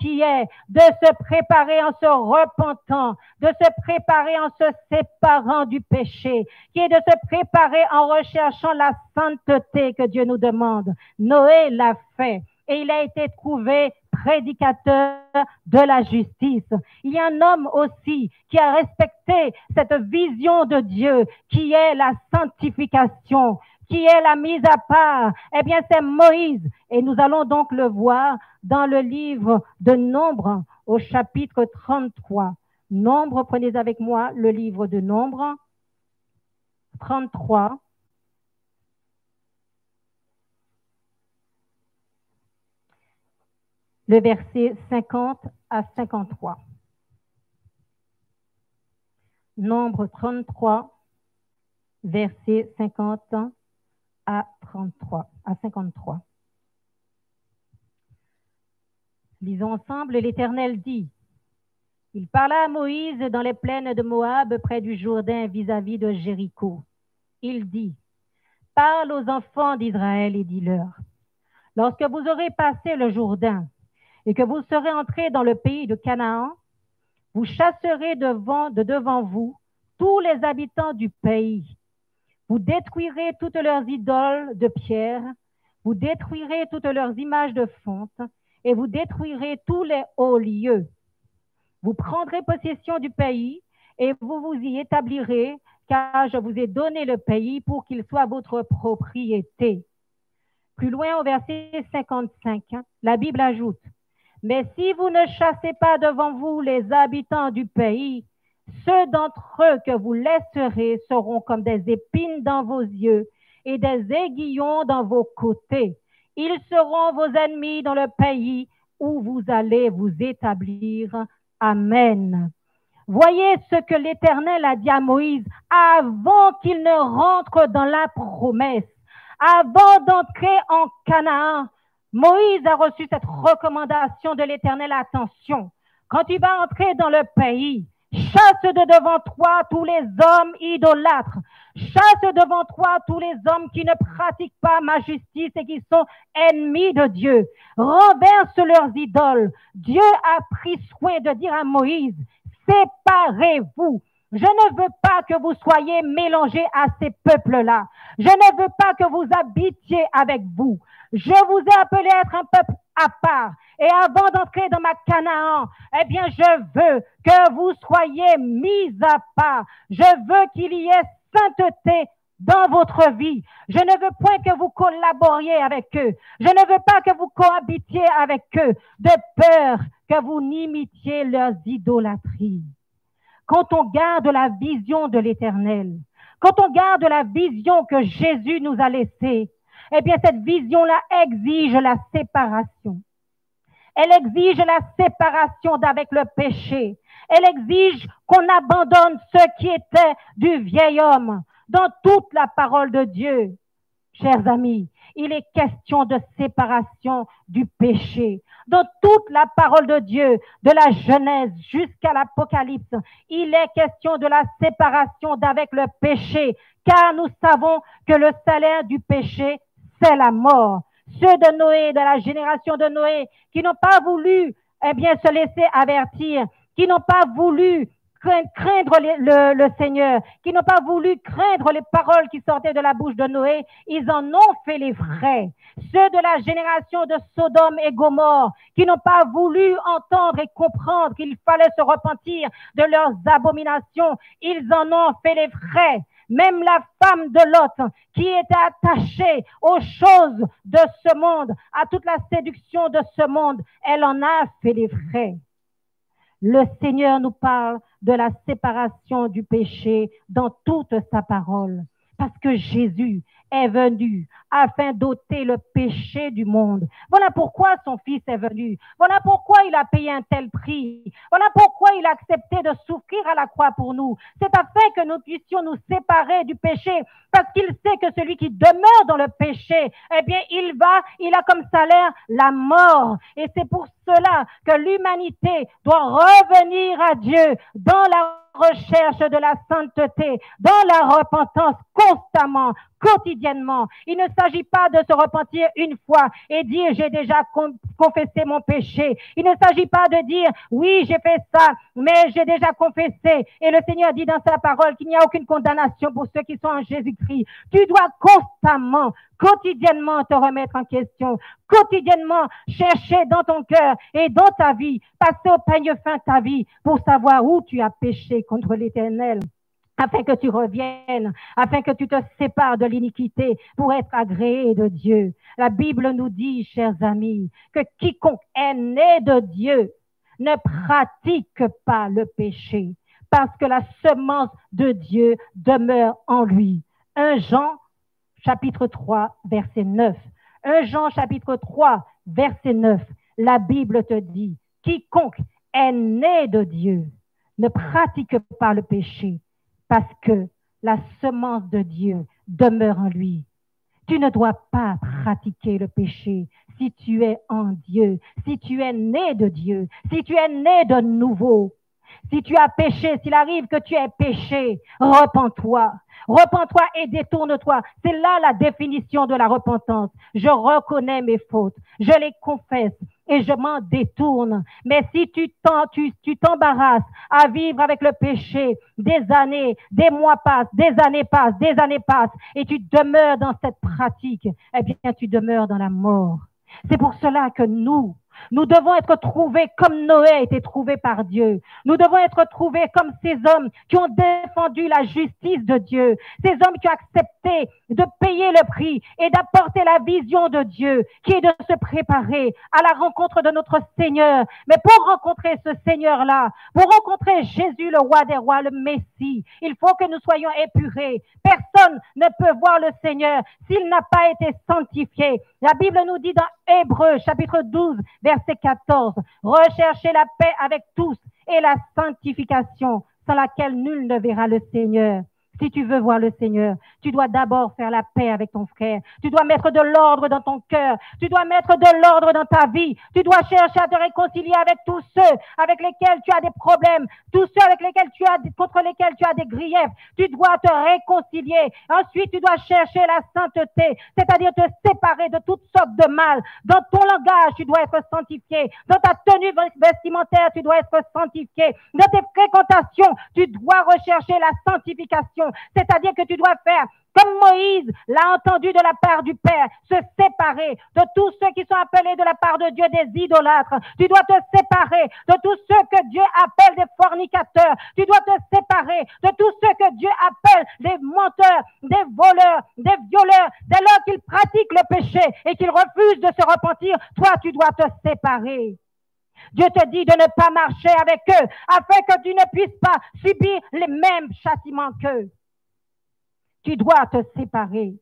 qui est de se préparer en se repentant, de se préparer en se séparant du péché, qui est de se préparer en recherchant la sainteté que Dieu nous demande. Noé l'a fait et il a été trouvé prédicateur de la justice. Il y a un homme aussi qui a respecté cette vision de Dieu qui est la sanctification, qui est la mise à part. Eh bien, c'est Moïse. Et nous allons donc le voir dans le livre de Nombre au chapitre 33. Nombre, prenez avec moi le livre de Nombre 33. Le verset 50 à 53. Nombre 33, verset 50 à 53. Lisons ensemble. L'Éternel dit, il parla à Moïse dans les plaines de Moab, près du Jourdain, vis-à-vis de Jéricho. Il dit, parle aux enfants d'Israël et dis-leur, lorsque vous aurez passé le Jourdain, et que vous serez entrés dans le pays de Canaan, vous chasserez de devant vous tous les habitants du pays. Vous détruirez toutes leurs idoles de pierre, vous détruirez toutes leurs images de fonte, et vous détruirez tous les hauts lieux. Vous prendrez possession du pays, et vous vous y établirez, car je vous ai donné le pays pour qu'il soit votre propriété. Plus loin, au verset 55, la Bible ajoute, mais si vous ne chassez pas devant vous les habitants du pays, ceux d'entre eux que vous laisserez seront comme des épines dans vos yeux et des aiguillons dans vos côtés. Ils seront vos ennemis dans le pays où vous allez vous établir. Amen. Voyez ce que l'Éternel a dit à Moïse avant qu'il ne rentre dans la promesse, avant d'entrer en Canaan. Moïse a reçu cette recommandation de l'Éternel. Attention, quand tu vas entrer dans le pays, chasse de devant toi tous les hommes idolâtres. Chasse devant toi tous les hommes qui ne pratiquent pas ma justice et qui sont ennemis de Dieu. Renverse leurs idoles. Dieu a pris soin de dire à Moïse, séparez-vous. Je ne veux pas que vous soyez mélangés à ces peuples-là. Je ne veux pas que vous habitiez avec vous. Je vous ai appelé à être un peuple à part. Et avant d'entrer dans ma Canaan, eh bien, je veux que vous soyez mis à part. Je veux qu'il y ait sainteté dans votre vie. Je ne veux point que vous collaboriez avec eux. Je ne veux pas que vous cohabitiez avec eux, de peur que vous n'imitiez leurs idolâtries. Quand on garde la vision de l'Éternel, quand on garde la vision que Jésus nous a laissée, eh bien, cette vision-là exige la séparation. Elle exige la séparation d'avec le péché. Elle exige qu'on abandonne ce qui était du vieil homme. Dans toute la parole de Dieu, chers amis, il est question de séparation du péché. Dans toute la parole de Dieu, de la Genèse jusqu'à l'Apocalypse, il est question de la séparation d'avec le péché, car nous savons que le salaire du péché, c'est la mort. ceux de Noé, de la génération de Noé, qui n'ont pas voulu, eh bien, se laisser avertir, qui n'ont pas voulu craindre le Seigneur, qui n'ont pas voulu craindre les paroles qui sortaient de la bouche de Noé, ils en ont fait les vrais. Ceux de la génération de Sodome et Gomorrhe, qui n'ont pas voulu entendre et comprendre qu'il fallait se repentir de leurs abominations, ils en ont fait les vrais. Même la femme de Lot, qui était attachée aux choses de ce monde, à toute la séduction de ce monde, elle en a fait les vrais. Le Seigneur nous parle de la séparation du péché dans toute sa parole, parce que Jésus est venu afin d'ôter le péché du monde. Voilà pourquoi son Fils est venu. Voilà pourquoi il a payé un tel prix. Voilà pourquoi il a accepté de souffrir à la croix pour nous. C'est afin que nous puissions nous séparer du péché, parce qu'il sait que celui qui demeure dans le péché, eh bien, il a comme salaire la mort. Et c'est pour cela que l'humanité doit revenir à Dieu dans la recherche de la sainteté, dans la repentance constamment, quotidiennement. Il ne s'agit pas de se repentir une fois et dire j'ai déjà confessé mon péché. Il ne s'agit pas de dire oui, j'ai fait ça, mais j'ai déjà confessé. Et le Seigneur dit dans sa parole qu'il n'y a aucune condamnation pour ceux qui sont en Jésus-Christ. Tu dois constamment, quotidiennement te remettre en question, quotidiennement chercher dans ton cœur et dans ta vie, passer au peigne fin ta vie pour savoir où tu as péché contre l'Éternel, afin que tu reviennes, afin que tu te sépares de l'iniquité pour être agréé de Dieu. La Bible nous dit, chers amis, que quiconque est né de Dieu ne pratique pas le péché, parce que la semence de Dieu demeure en lui. 1 Jean, chapitre 3, verset 9. 1 Jean, chapitre 3, verset 9. La Bible te dit, quiconque est né de Dieu ne pratique pas le péché, parce que la semence de Dieu demeure en lui. Tu ne dois pas pratiquer le péché si tu es en Dieu, si tu es né de Dieu, si tu es né de nouveau. Si tu as péché, s'il arrive que tu aies péché, repens-toi. Repens-toi et détourne-toi. C'est là la définition de la repentance. Je reconnais mes fautes, je les confesse et je m'en détourne. Mais si tu t'embarrasses à vivre avec le péché, des années, des mois passent, des années passent, et tu demeures dans cette pratique, eh bien, tu demeures dans la mort. C'est pour cela que nous devons être trouvés comme Noé a été trouvé par Dieu. Nous devons être trouvés comme ces hommes qui ont défendu la justice de Dieu. Ces hommes qui ont accepté de payer le prix et d'apporter la vision de Dieu, qui est de se préparer à la rencontre de notre Seigneur. Mais pour rencontrer ce Seigneur-là, pour rencontrer Jésus, le roi des rois, le Messie, il faut que nous soyons épurés. Personne ne peut voir le Seigneur s'il n'a pas été sanctifié. La Bible nous dit dans Hébreux, chapitre 12, verset 14, recherchez la paix avec tous et la sanctification, sans laquelle nul ne verra le Seigneur. Si tu veux voir le Seigneur, tu dois d'abord faire la paix avec ton frère. Tu dois mettre de l'ordre dans ton cœur. Tu dois mettre de l'ordre dans ta vie. Tu dois chercher à te réconcilier avec tous ceux avec lesquels tu as des problèmes, tous ceux avec lesquels contre lesquels tu as des griefs. Tu dois te réconcilier. Ensuite, tu dois chercher la sainteté, c'est-à-dire te séparer de toutes sortes de mal. Dans ton langage, tu dois être sanctifié. Dans ta tenue vestimentaire, tu dois être sanctifié. Dans tes fréquentations, tu dois rechercher la sanctification. C'est-à-dire que tu dois faire comme Moïse l'a entendu de la part du Père, se séparer de tous ceux qui sont appelés de la part de Dieu des idolâtres. Tu dois te séparer de tous ceux que Dieu appelle des fornicateurs. Tu dois te séparer de tous ceux que Dieu appelle des menteurs, des voleurs, des violeurs. Dès lors qu'ils pratiquent le péché et qu'ils refusent de se repentir, toi, tu dois te séparer. Dieu te dit de ne pas marcher avec eux afin que tu ne puisses pas subir les mêmes châtiments qu'eux. Tu dois te séparer.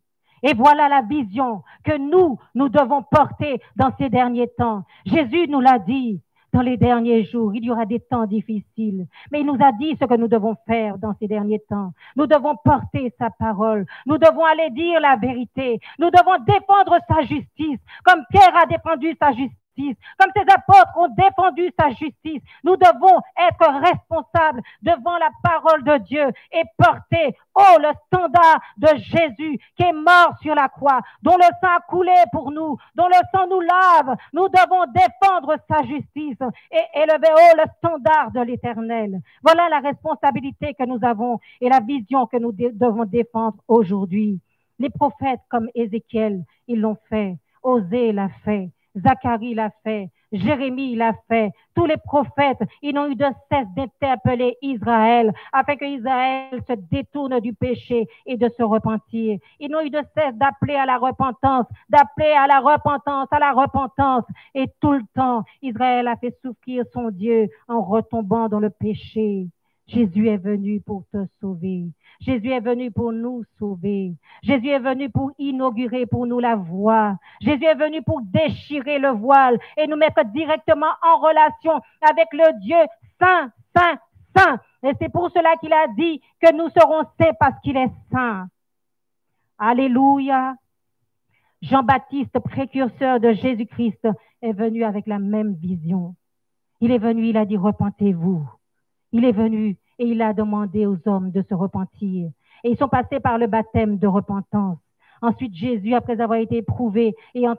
Et voilà la vision que nous devons porter dans ces derniers temps. Jésus nous l'a dit, dans les derniers jours, il y aura des temps difficiles. Mais il nous a dit ce que nous devons faire dans ces derniers temps. Nous devons porter sa parole. Nous devons aller dire la vérité. Nous devons défendre sa justice, comme Pierre a défendu sa justice. justice. Comme ces apôtres ont défendu sa justice, nous devons être responsables devant la parole de Dieu et porter, le standard de Jésus qui est mort sur la croix, dont le sang a coulé pour nous, dont le sang nous lave. Nous devons défendre sa justice et élever le standard de l'Éternel. Voilà la responsabilité que nous avons et la vision que nous devons défendre aujourd'hui. Les prophètes comme Ézéchiel, ils l'ont fait. Osée l'a fait. Zacharie l'a fait. Jérémie l'a fait. Tous les prophètes, ils n'ont eu de cesse d'interpeller Israël afin que Israël se détourne du péché et de se repentir. Ils n'ont eu de cesse d'appeler à la repentance, à la repentance. Et tout le temps, Israël a fait souffrir son Dieu en retombant dans le péché. Jésus est venu pour te sauver. Jésus est venu pour nous sauver. Jésus est venu pour inaugurer pour nous la voie. Jésus est venu pour déchirer le voile et nous mettre directement en relation avec le Dieu saint, saint, saint. Et c'est pour cela qu'il a dit que nous serons saints parce qu'il est saint. Alléluia. Jean-Baptiste, précurseur de Jésus-Christ, est venu avec la même vision. Il est venu, il a dit, repentez-vous. Il est venu et il a demandé aux hommes de se repentir. Et ils sont passés par le baptême de repentance. Ensuite, Jésus, après avoir été éprouvé et en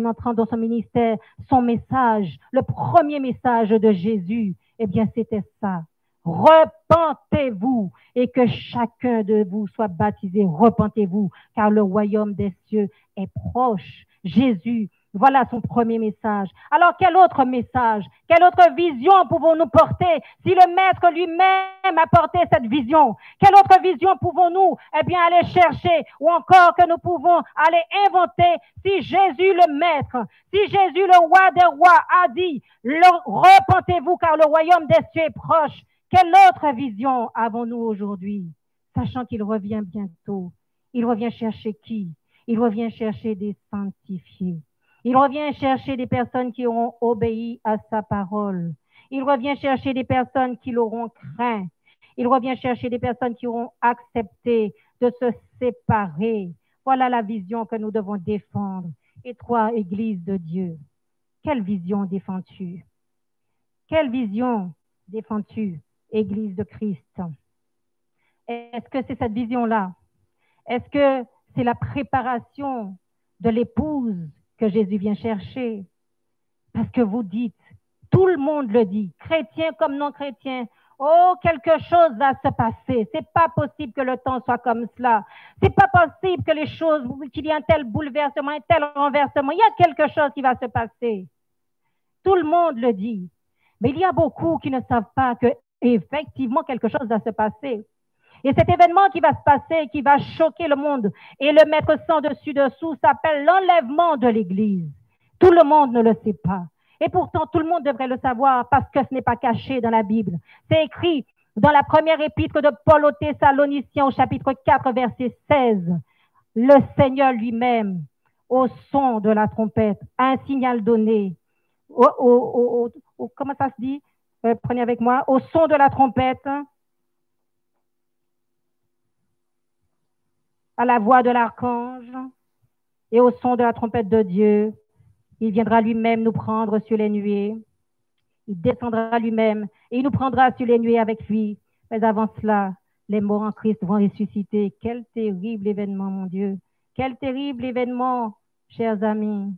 entrant dans son ministère, son message, le premier message de Jésus, eh bien, c'était ça. Repentez-vous et que chacun de vous soit baptisé. Repentez-vous, car le royaume des cieux est proche. Jésus, voilà son premier message. Alors, quel autre message, quelle autre vision pouvons-nous porter si le Maître lui-même a porté cette vision? Quelle autre vision pouvons-nous, aller chercher ou encore que nous pouvons aller inventer si Jésus le Maître, si Jésus le roi des rois a dit, repentez-vous car le royaume des cieux est proche. Quelle autre vision avons-nous aujourd'hui? Sachant qu'il revient bientôt. Il revient chercher qui? Il revient chercher des sanctifiés. Il revient chercher des personnes qui auront obéi à sa parole. Il revient chercher des personnes qui l'auront craint. Il revient chercher des personnes qui auront accepté de se séparer. Voilà la vision que nous devons défendre. Et toi, Église de Dieu, quelle vision défends-tu? Quelle vision défends-tu, Église de Christ? Est-ce que c'est cette vision-là? Est-ce que c'est la préparation de l'épouse que Jésus vient chercher? Parce que vous dites, tout le monde le dit, chrétien comme non chrétien, oh, quelque chose va se passer. C'est pas possible que le temps soit comme cela. C'est pas possible que les choses, qu'il y ait un tel bouleversement, un tel renversement. Il y a quelque chose qui va se passer. Tout le monde le dit. Mais il y a beaucoup qui ne savent pas que effectivement quelque chose va se passer. Et cet événement qui va se passer, qui va choquer le monde et le mettre sans dessus dessous, s'appelle l'enlèvement de l'Église. Tout le monde ne le sait pas. Et pourtant, tout le monde devrait le savoir parce que ce n'est pas caché dans la Bible. C'est écrit dans la première épître de Paul aux Thessaloniciens au chapitre 4, verset 16. Le Seigneur lui-même, au son de la trompette, a un signal donné. Comment ça se dit? Prenez avec moi. Au son de la trompette, à la voix de l'archange et au son de la trompette de Dieu, il viendra lui-même nous prendre sur les nuées. Il descendra lui-même et il nous prendra sur les nuées avec lui. Mais avant cela, les morts en Christ vont ressusciter. Quel terrible événement, mon Dieu. Quel terrible événement, chers amis.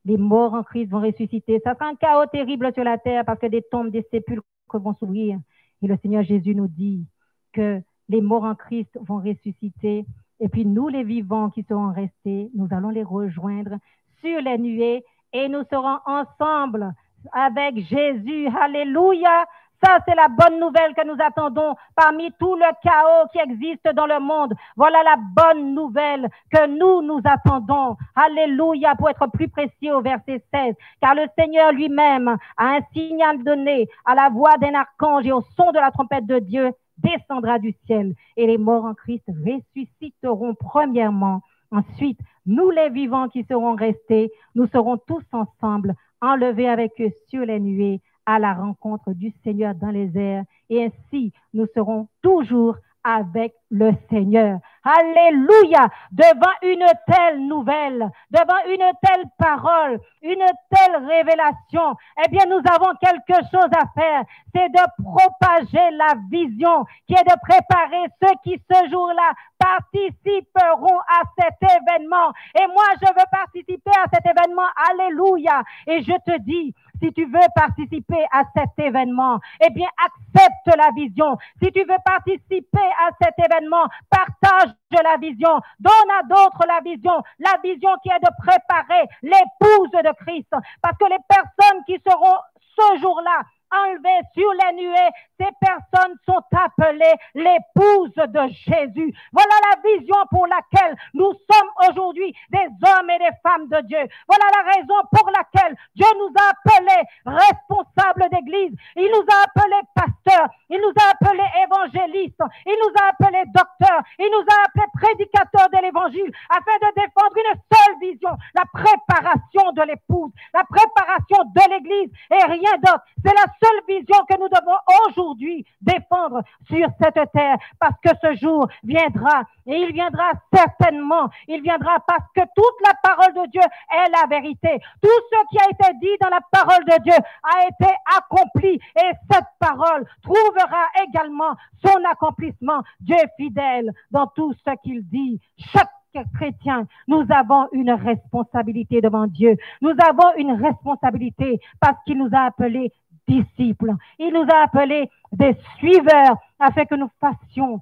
Les morts en Christ vont ressusciter. Ça sera un chaos terrible sur la terre parce que des tombes, des sépulcres vont s'ouvrir. Et le Seigneur Jésus nous dit que les morts en Christ vont ressusciter. Et puis nous, les vivants qui seront restés, nous allons les rejoindre sur les nuées et nous serons ensemble avec Jésus. Alléluia! Ça, c'est la bonne nouvelle que nous attendons parmi tout le chaos qui existe dans le monde. Voilà la bonne nouvelle que nous attendons. Alléluia, pour être plus précis au verset 16. Car le Seigneur lui-même a un signal donné à la voix d'un archange et au son de la trompette de Dieu descendra du ciel. Et les morts en Christ ressusciteront premièrement. Ensuite, nous les vivants qui serons restés, nous serons tous ensemble enlevés avec eux sur les nuées à la rencontre du Seigneur dans les airs. Et ainsi, nous serons toujours avec le Seigneur. Alléluia! Devant une telle nouvelle, devant une telle parole, une telle révélation, eh bien, nous avons quelque chose à faire. C'est de propager la vision, qui est de préparer ceux qui, ce jour-là, participeront à cet événement. Et moi, je veux participer à cet événement. Alléluia! Et je te dis, si tu veux participer à cet événement, eh bien, accepte la vision. Si tu veux participer à cet événement, partage la vision. Donne à d'autres la vision qui est de préparer l'épouse de Christ. Parce que les personnes qui seront ce jour-là enlevées sur les nuées, ces personnes sont appelées l'épouse de Jésus. Voilà la vision pour laquelle nous sommes aujourd'hui des hommes et des femmes de Dieu. Voilà la raison pour laquelle Dieu nous a appelés responsables d'église. Il nous a appelés pasteurs. Il nous a appelés évangélistes. Il nous a appelés docteurs. Il nous a appelés prédicateurs de l'évangile afin de défendre une seule vision, la préparation de l'épouse, la préparation de l'église et rien d'autre. C'est la seule vision que nous devons aujourd'hui défendre sur cette terre, parce que ce jour viendra, et il viendra certainement. Il viendra parce que toute la parole de Dieu est la vérité. Tout ce qui a été dit dans la parole de Dieu a été accompli, et cette parole trouvera également son accomplissement. Dieu est fidèle dans tout ce qu'il dit. Chaque chrétien, nous avons une responsabilité devant Dieu. Nous avons une responsabilité parce qu'il nous a appelés disciples. Il nous a appelés des suiveurs afin que nous fassions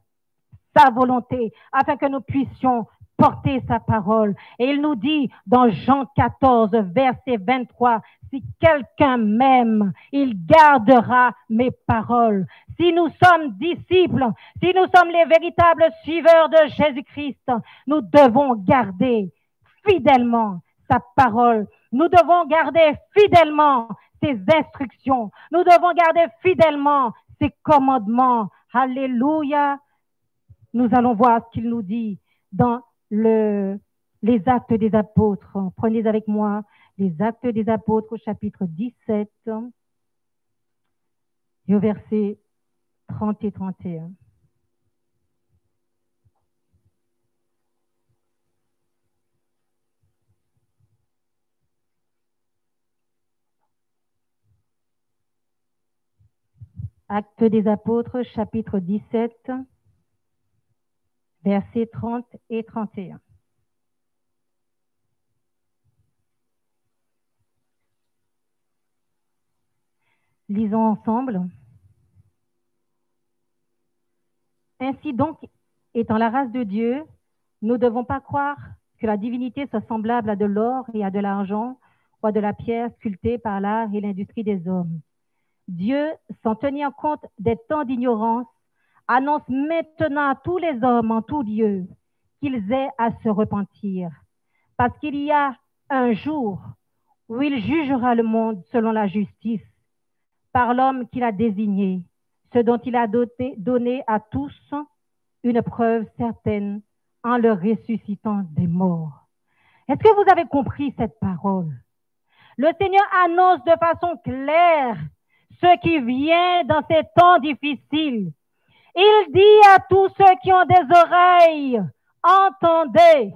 sa volonté, afin que nous puissions porter sa parole. Et il nous dit dans Jean 14, verset 23, si quelqu'un m'aime, il gardera mes paroles. Si nous sommes disciples, si nous sommes les véritables suiveurs de Jésus-Christ, nous devons garder fidèlement sa parole. Nous devons garder fidèlement ses instructions. Nous devons garder fidèlement ses commandements. Alléluia. Nous allons voir ce qu'il nous dit dans les Actes des Apôtres. Prenez avec moi les Actes des Apôtres au chapitre 17 et au verset 30 et 31. Actes des Apôtres, chapitre 17, versets 30 et 31. Lisons ensemble. Ainsi donc, étant la race de Dieu, nous ne devons pas croire que la divinité soit semblable à de l'or et à de l'argent ou à de la pierre sculptée par l'art et l'industrie des hommes. Dieu, sans tenir compte des temps d'ignorance, annonce maintenant à tous les hommes en tout lieu qu'ils aient à se repentir, parce qu'il y a un jour où il jugera le monde selon la justice, par l'homme qu'il a désigné, ce dont il a donné à tous une preuve certaine en le ressuscitant des morts. Est-ce que vous avez compris cette parole? Le Seigneur annonce de façon claire ce qui vient dans ces temps difficiles. Il dit à tous ceux qui ont des oreilles, entendez.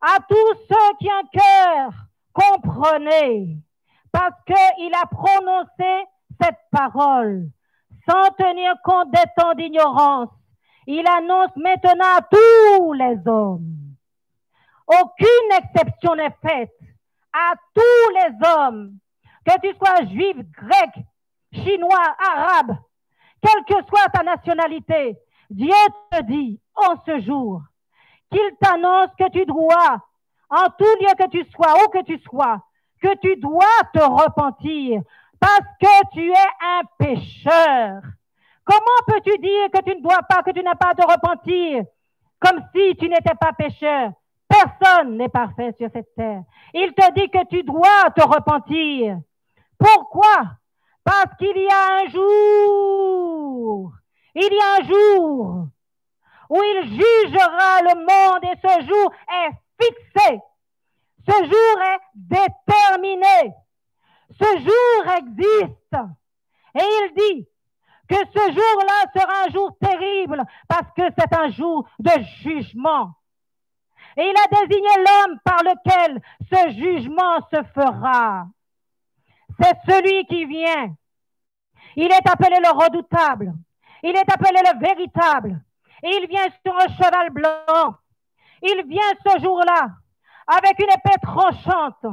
À tous ceux qui ont un cœur, comprenez. Parce qu'il a prononcé cette parole sans tenir compte des temps d'ignorance. Il annonce maintenant à tous les hommes. Aucune exception n'est faite. À tous les hommes, que tu sois juif, grec, chinois, arabe, quelle que soit ta nationalité, Dieu te dit en ce jour qu'il t'annonce que tu dois, en tout lieu que tu sois, où que tu sois, que tu dois te repentir parce que tu es un pécheur. Comment peux-tu dire que tu ne dois pas, que tu n'as pas à te repentir comme si tu n'étais pas pécheur? Personne n'est parfait sur cette terre. Il te dit que tu dois te repentir. Pourquoi? Parce qu'il y a un jour, où il jugera le monde et ce jour est fixé. Ce jour est déterminé. Ce jour existe. Et il dit que ce jour-là sera un jour terrible parce que c'est un jour de jugement. Et il a désigné l'homme par lequel ce jugement se fera. C'est celui qui vient. Il est appelé le redoutable. Il est appelé le véritable. Et il vient sur un cheval blanc. Il vient ce jour-là avec une épée tranchante,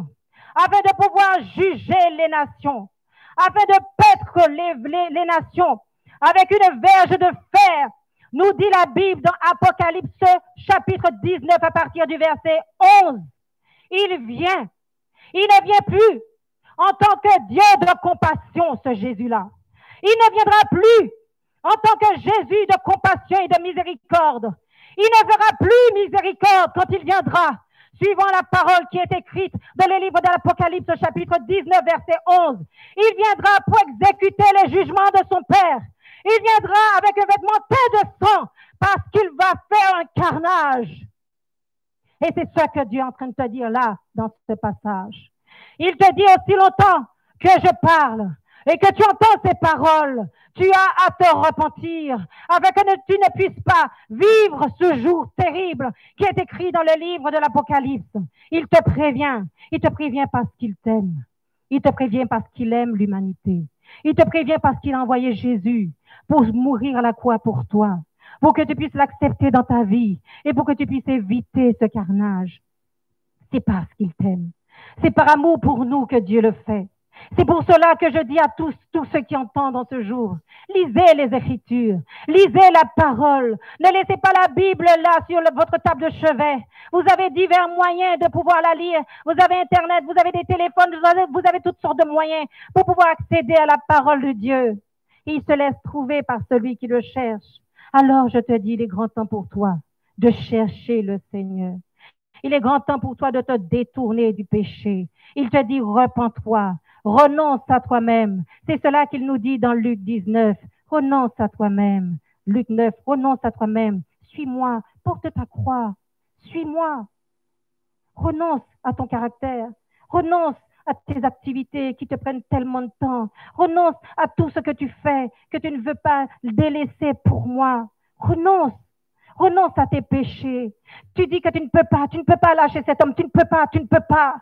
afin de pouvoir juger les nations, afin de paître les nations avec une verge de fer, nous dit la Bible dans Apocalypse chapitre 19 à partir du verset 11. Il vient. Il ne vient plus en tant que Dieu de compassion, ce Jésus-là. Il ne viendra plus en tant que Jésus de compassion et de miséricorde. Il ne fera plus miséricorde quand il viendra, suivant la parole qui est écrite dans le livre de l'Apocalypse, chapitre 19, verset 11. Il viendra pour exécuter les jugements de son Père. Il viendra avec un vêtement teint de sang parce qu'il va faire un carnage. Et c'est ce que Dieu est en train de te dire là, dans ce passage. Il te dit aussi longtemps que je parle et que tu entends ces paroles. Tu as à te repentir afin que tu ne puisses pas vivre ce jour terrible qui est écrit dans le livre de l'Apocalypse. Il te prévient parce qu'il t'aime. Il te prévient parce qu'il aime l'humanité. Il te prévient parce qu'il a envoyé Jésus pour mourir à la croix pour toi, pour que tu puisses l'accepter dans ta vie et pour que tu puisses éviter ce carnage. C'est parce qu'il t'aime. C'est par amour pour nous que Dieu le fait. C'est pour cela que je dis à tous ceux qui entendent en ce jour, lisez les Écritures, lisez la parole, ne laissez pas la Bible là sur votre table de chevet. Vous avez divers moyens de pouvoir la lire, vous avez Internet, vous avez des téléphones, vous avez toutes sortes de moyens pour pouvoir accéder à la parole de Dieu. Il se laisse trouver par celui qui le cherche. Alors je te dis, il est grand temps pour toi de chercher le Seigneur. Il est grand temps pour toi de te détourner du péché. Il te dit, repens-toi. Renonce à toi-même. C'est cela qu'il nous dit dans Luc 19. Renonce à toi-même. Luc 9, renonce à toi-même. Suis-moi, porte ta croix. Suis-moi. Renonce à ton caractère. Renonce à tes activités qui te prennent tellement de temps. Renonce à tout ce que tu fais, que tu ne veux pas délaisser pour moi. Renonce. Renonce à tes péchés. Tu dis que tu ne peux pas lâcher cet homme. Tu ne peux pas.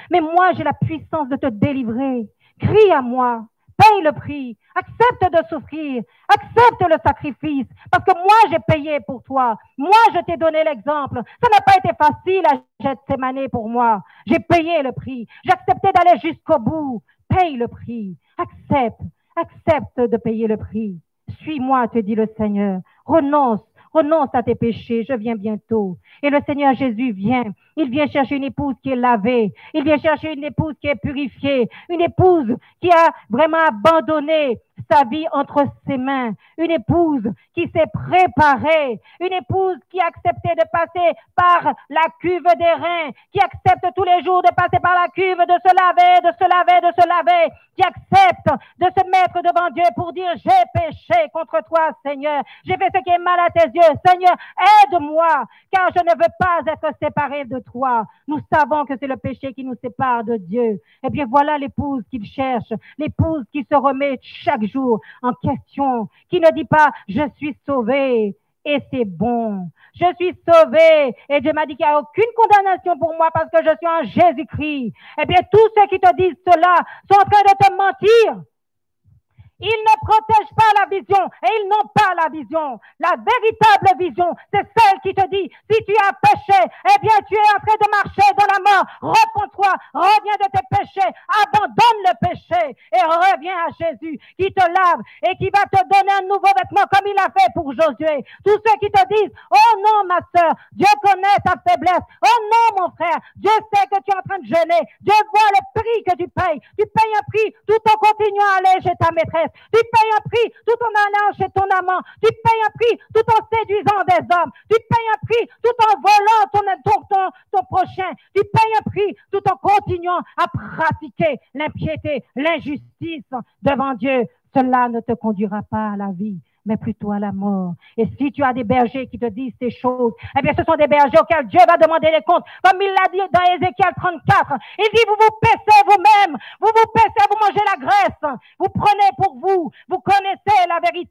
Mais moi, j'ai la puissance de te délivrer. Crie à moi. Paye le prix. Accepte de souffrir. Accepte le sacrifice. Parce que moi, j'ai payé pour toi. Moi, je t'ai donné l'exemple. Ça n'a pas été facile à Gethsémani pour moi. J'ai payé le prix. J'ai accepté d'aller jusqu'au bout. Paye le prix. Accepte de payer le prix. Suis-moi, te dit le Seigneur. Renonce à tes péchés, je viens bientôt. Et le Seigneur Jésus vient. Il vient chercher une épouse qui est lavée. Il vient chercher une épouse qui est purifiée. Une épouse qui a vraiment abandonné sa vie entre ses mains. Une épouse qui s'est préparée. Une épouse qui a accepté de passer par la cuve des reins. Qui accepte tous les jours de passer par la cuve, de se laver. Qui accepte de se mettre devant Dieu pour dire, j'ai péché contre toi, Seigneur. J'ai fait ce qui est mal à tes yeux. Seigneur, aide-moi, car je ne veux pas être séparé de toi. Nous savons que c'est le péché qui nous sépare de Dieu. Eh bien, voilà l'épouse qu'il cherche. L'épouse qui se remet chaque jour en question, qui ne dit pas, je suis sauvé et c'est bon. Je suis sauvé et Dieu m'a dit qu'il n'y a aucune condamnation pour moi parce que je suis en Jésus-Christ. Eh bien, tous ceux qui te disent cela sont en train de te mentir. Ils ne protègent pas la vision et ils n'ont pas la vision. La véritable vision, c'est celle qui te dit, si tu as péché, eh bien tu es en train de marcher dans la mort. Repens-toi, reviens de tes péchés, abandonne le péché et reviens à Jésus qui te lave et qui va te donner un nouveau vêtement comme il a fait pour Josué. Tous ceux qui te disent, oh non ma sœur, Dieu connaît ta faiblesse. Oh non mon frère, Dieu sait que tu es en train de jeûner. Dieu voit le prix que tu payes. Tu payes un prix tout en continuant à aller chez ta maîtresse. Tu payes un prix tout en allant chez ton amant. Tu payes un prix tout en séduisant des hommes. Tu payes un prix tout en volant ton prochain. Tu payes un prix tout en continuant à pratiquer l'impiété, l'injustice devant Dieu. Cela ne te conduira pas à la vie, mais plutôt à la mort. Et si tu as des bergers qui te disent ces choses, eh bien, ce sont des bergers auxquels Dieu va demander les comptes. Comme il l'a dit dans Ézéchiel 34, il dit, vous vous paissez vous-même, vous vous paissez, vous mangez la graisse, vous prenez pour vous, vous connaissez la vérité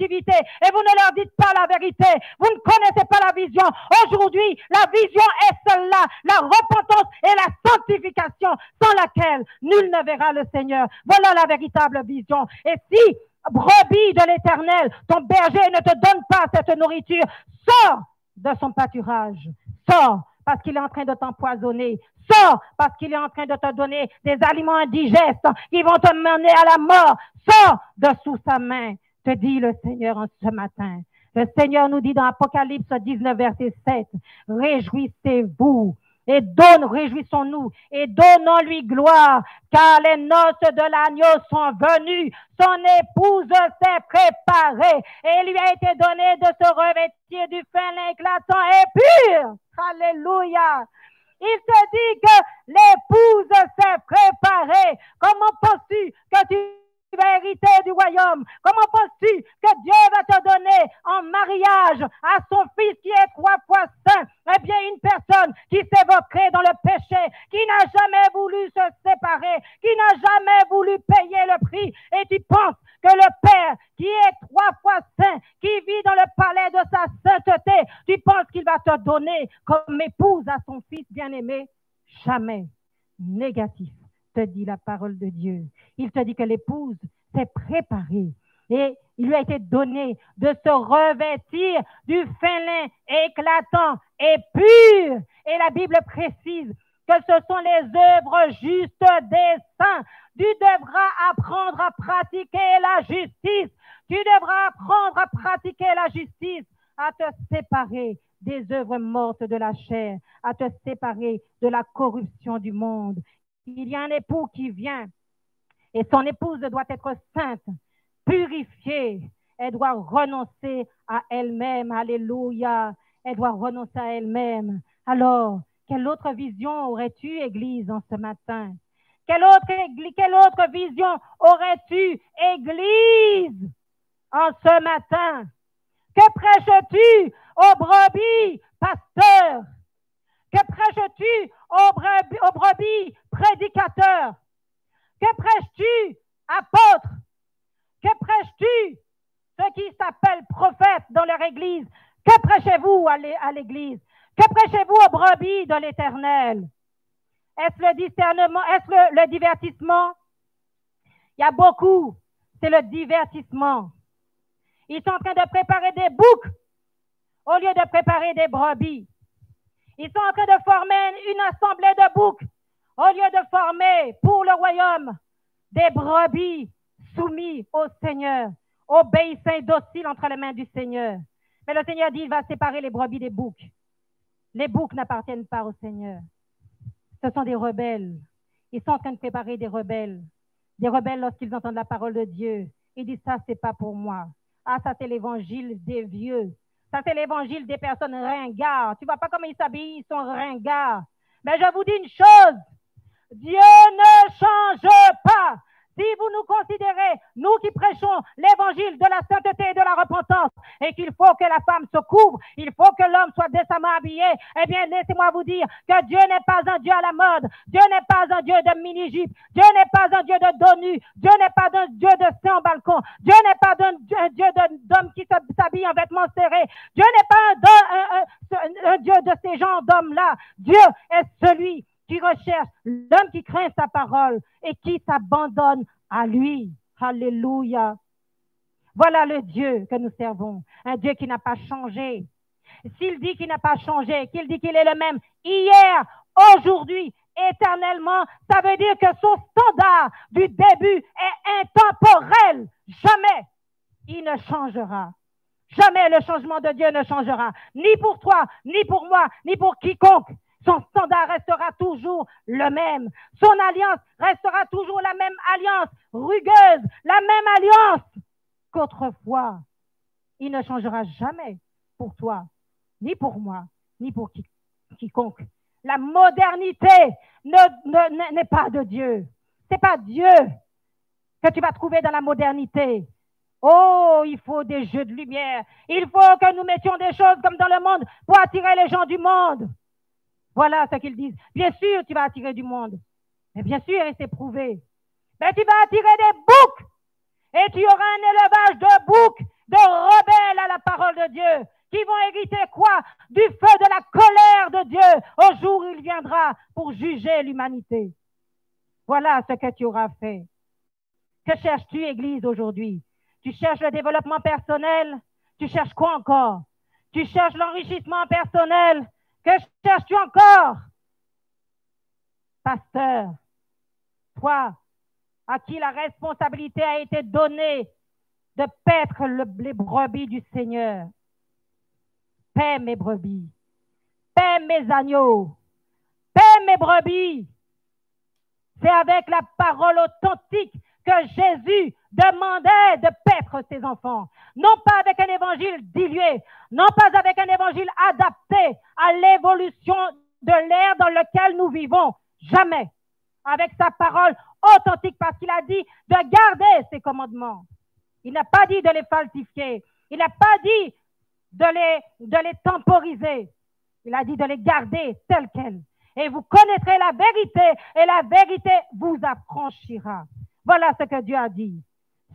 captivité et vous ne leur dites pas la vérité. Vous ne connaissez pas la vision. Aujourd'hui, la vision est celle-là, la repentance et la sanctification sans laquelle nul ne verra le Seigneur. Voilà la véritable vision. Et si, brebis de l'Éternel, ton berger ne te donne pas cette nourriture, sors de son pâturage. Sors parce qu'il est en train de t'empoisonner. Sors parce qu'il est en train de te donner des aliments indigestes qui vont te mener à la mort. Sors de sous sa main, te dit le Seigneur en ce matin. Le Seigneur nous dit dans Apocalypse 19, verset 7, réjouissez-vous et réjouissons-nous et donnons-lui gloire, car les noces de l'agneau sont venues, son épouse s'est préparée et il lui a été donné de se revêtir du fin lin éclatant et pur. Alléluia. Il te dit que l'épouse s'est préparée. Comment penses-tu que tu vas hériter du royaume? Comment penses-tu que Dieu va te donner en mariage à son fils qui est 3 fois saint? Eh bien, une personne qui s'évoquerait dans le péché, qui n'a jamais voulu se séparer, qui n'a jamais voulu payer le prix. Et tu penses que le Père, qui est 3 fois saint, qui vit dans le palais de sa sainteté, tu penses qu'il va te donner comme épouse à son fils bien-aimé? Jamais. Négatif, te dit la parole de Dieu. Il te dit que l'épouse s'est préparée et il lui a été donné de se revêtir du fin lin éclatant et pur. Et la Bible précise que ce sont les œuvres justes des saints. Tu devras apprendre à pratiquer la justice. Tu devras apprendre à pratiquer la justice, à te séparer des œuvres mortes de la chair, à te séparer de la corruption du monde. Il y a un époux qui vient et son épouse doit être sainte, purifiée. Elle doit renoncer à elle-même. Alléluia. Elle doit renoncer à elle-même. Alors, quelle autre vision aurais-tu, Église, en ce matin? Quelle autre vision aurais-tu, Église, en ce matin? Que prêches-tu aux brebis, pasteur? Que prêches-tu aux brebis, prédicateurs? Que prêches-tu, apôtres? Que prêches-tu, ceux qui s'appellent prophètes dans leur église? Que prêchez-vous à l'église? Que prêchez-vous aux brebis de l'Éternel? Est-ce le discernement? Est-ce le divertissement? Il y a beaucoup. C'est le divertissement. Ils sont en train de préparer des boucs au lieu de préparer des brebis. Ils sont en train de former une assemblée de boucs au lieu de former pour le royaume des brebis soumis au Seigneur, obéissants et dociles entre les mains du Seigneur. Mais le Seigneur dit, il va séparer les brebis des boucs. Les boucs n'appartiennent pas au Seigneur. Ce sont des rebelles. Ils sont en train de préparer des rebelles. Des rebelles lorsqu'ils entendent la parole de Dieu. Ils disent, ça, c'est pas pour moi. Ah, ça, c'est l'évangile des vieux. Ça, c'est l'évangile des personnes ringards. Tu vois pas comment ils s'habillent, ils sont ringards. Mais je vous dis une chose, Dieu ne change pas. Si vous nous considérez, nous qui prêchons l'évangile de la sainteté et de la repentance, et qu'il faut que la femme se couvre, il faut que l'homme soit décemment habillé, eh bien, laissez-moi vous dire que Dieu n'est pas un Dieu à la mode. Dieu n'est pas un Dieu de mini-jupe. Dieu n'est pas un Dieu de dos nu. Dieu n'est pas un Dieu de sein en balcon. Dieu n'est pas un Dieu d'homme qui s'habille en vêtements serrés. Dieu n'est pas un Dieu de ces genres d'hommes-là. Dieu est celui qui recherche l'homme qui craint sa parole et qui s'abandonne à lui. Alléluia. Voilà le Dieu que nous servons, un Dieu qui n'a pas changé. S'il dit qu'il n'a pas changé, qu'il dit qu'il est le même hier, aujourd'hui, éternellement, ça veut dire que son standard du début est intemporel. Jamais il ne changera. Jamais le changement de Dieu ne changera, ni pour toi, ni pour moi, ni pour quiconque. Son standard restera toujours le même. Son alliance restera toujours la même alliance, rugueuse, la même alliance qu'autrefois. Il ne changera jamais pour toi, ni pour moi, ni pour quiconque. La modernité n'est pas de Dieu. C'est pas Dieu que tu vas trouver dans la modernité. Oh, il faut des jeux de lumière. Il faut que nous mettions des choses comme dans le monde pour attirer les gens du monde. Voilà ce qu'ils disent. Bien sûr, tu vas attirer du monde. Mais bien sûr, et c'est prouvé. Mais tu vas attirer des boucs. Et tu auras un élevage de boucs de rebelles à la parole de Dieu, qui vont hériter quoi? Du feu de la colère de Dieu au jour où il viendra pour juger l'humanité. Voilà ce que tu auras fait. Que cherches-tu, Église, aujourd'hui? Tu cherches le développement personnel? Tu cherches quoi encore? Tu cherches l'enrichissement personnel? Que cherches-tu encore? Pasteur, toi, à qui la responsabilité a été donnée de paître les brebis du Seigneur. Paie mes brebis, paie mes agneaux, paie mes brebis. C'est avec la parole authentique que Jésus demandait de paître ses enfants. Non pas avec un évangile dilué, non pas avec un évangile adapté à l'évolution de l'ère dans laquelle nous vivons. Jamais. Avec sa parole authentique, parce qu'il a dit de garder ses commandements. Il n'a pas dit de les falsifier. Il n'a pas dit de les temporiser. Il a dit de les garder telles quelles. Et vous connaîtrez la vérité, et la vérité vous affranchira. Voilà ce que Dieu a dit.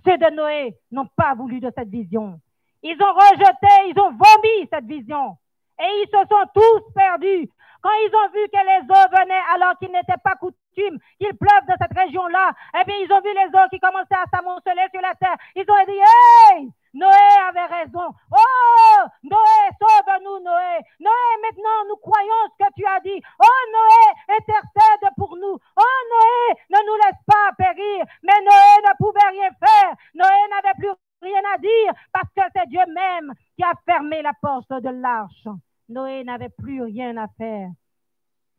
Ceux de Noé n'ont pas voulu de cette vision. Ils ont rejeté, ils ont vomi cette vision. Et ils se sont tous perdus. Quand ils ont vu que les eaux venaient alors qu'il n'était pas coutume qu'il pleuve de cette région-là, eh bien, ils ont vu les eaux qui commençaient à s'amonceler sur la terre. Ils ont dit, hey, Noé avait raison. Oh, Noé, sauve-nous, Noé. Noé, maintenant, nous croyons ce que tu as dit. Oh, Noé, intercède pour nous. Oh, Noé, ne nous laisse pas périr. Mais Noé ne pouvait rien faire. Noé n'avait plus rien à dire parce que c'est Dieu même qui a fermé la porte de l'arche. Noé n'avait plus rien à faire.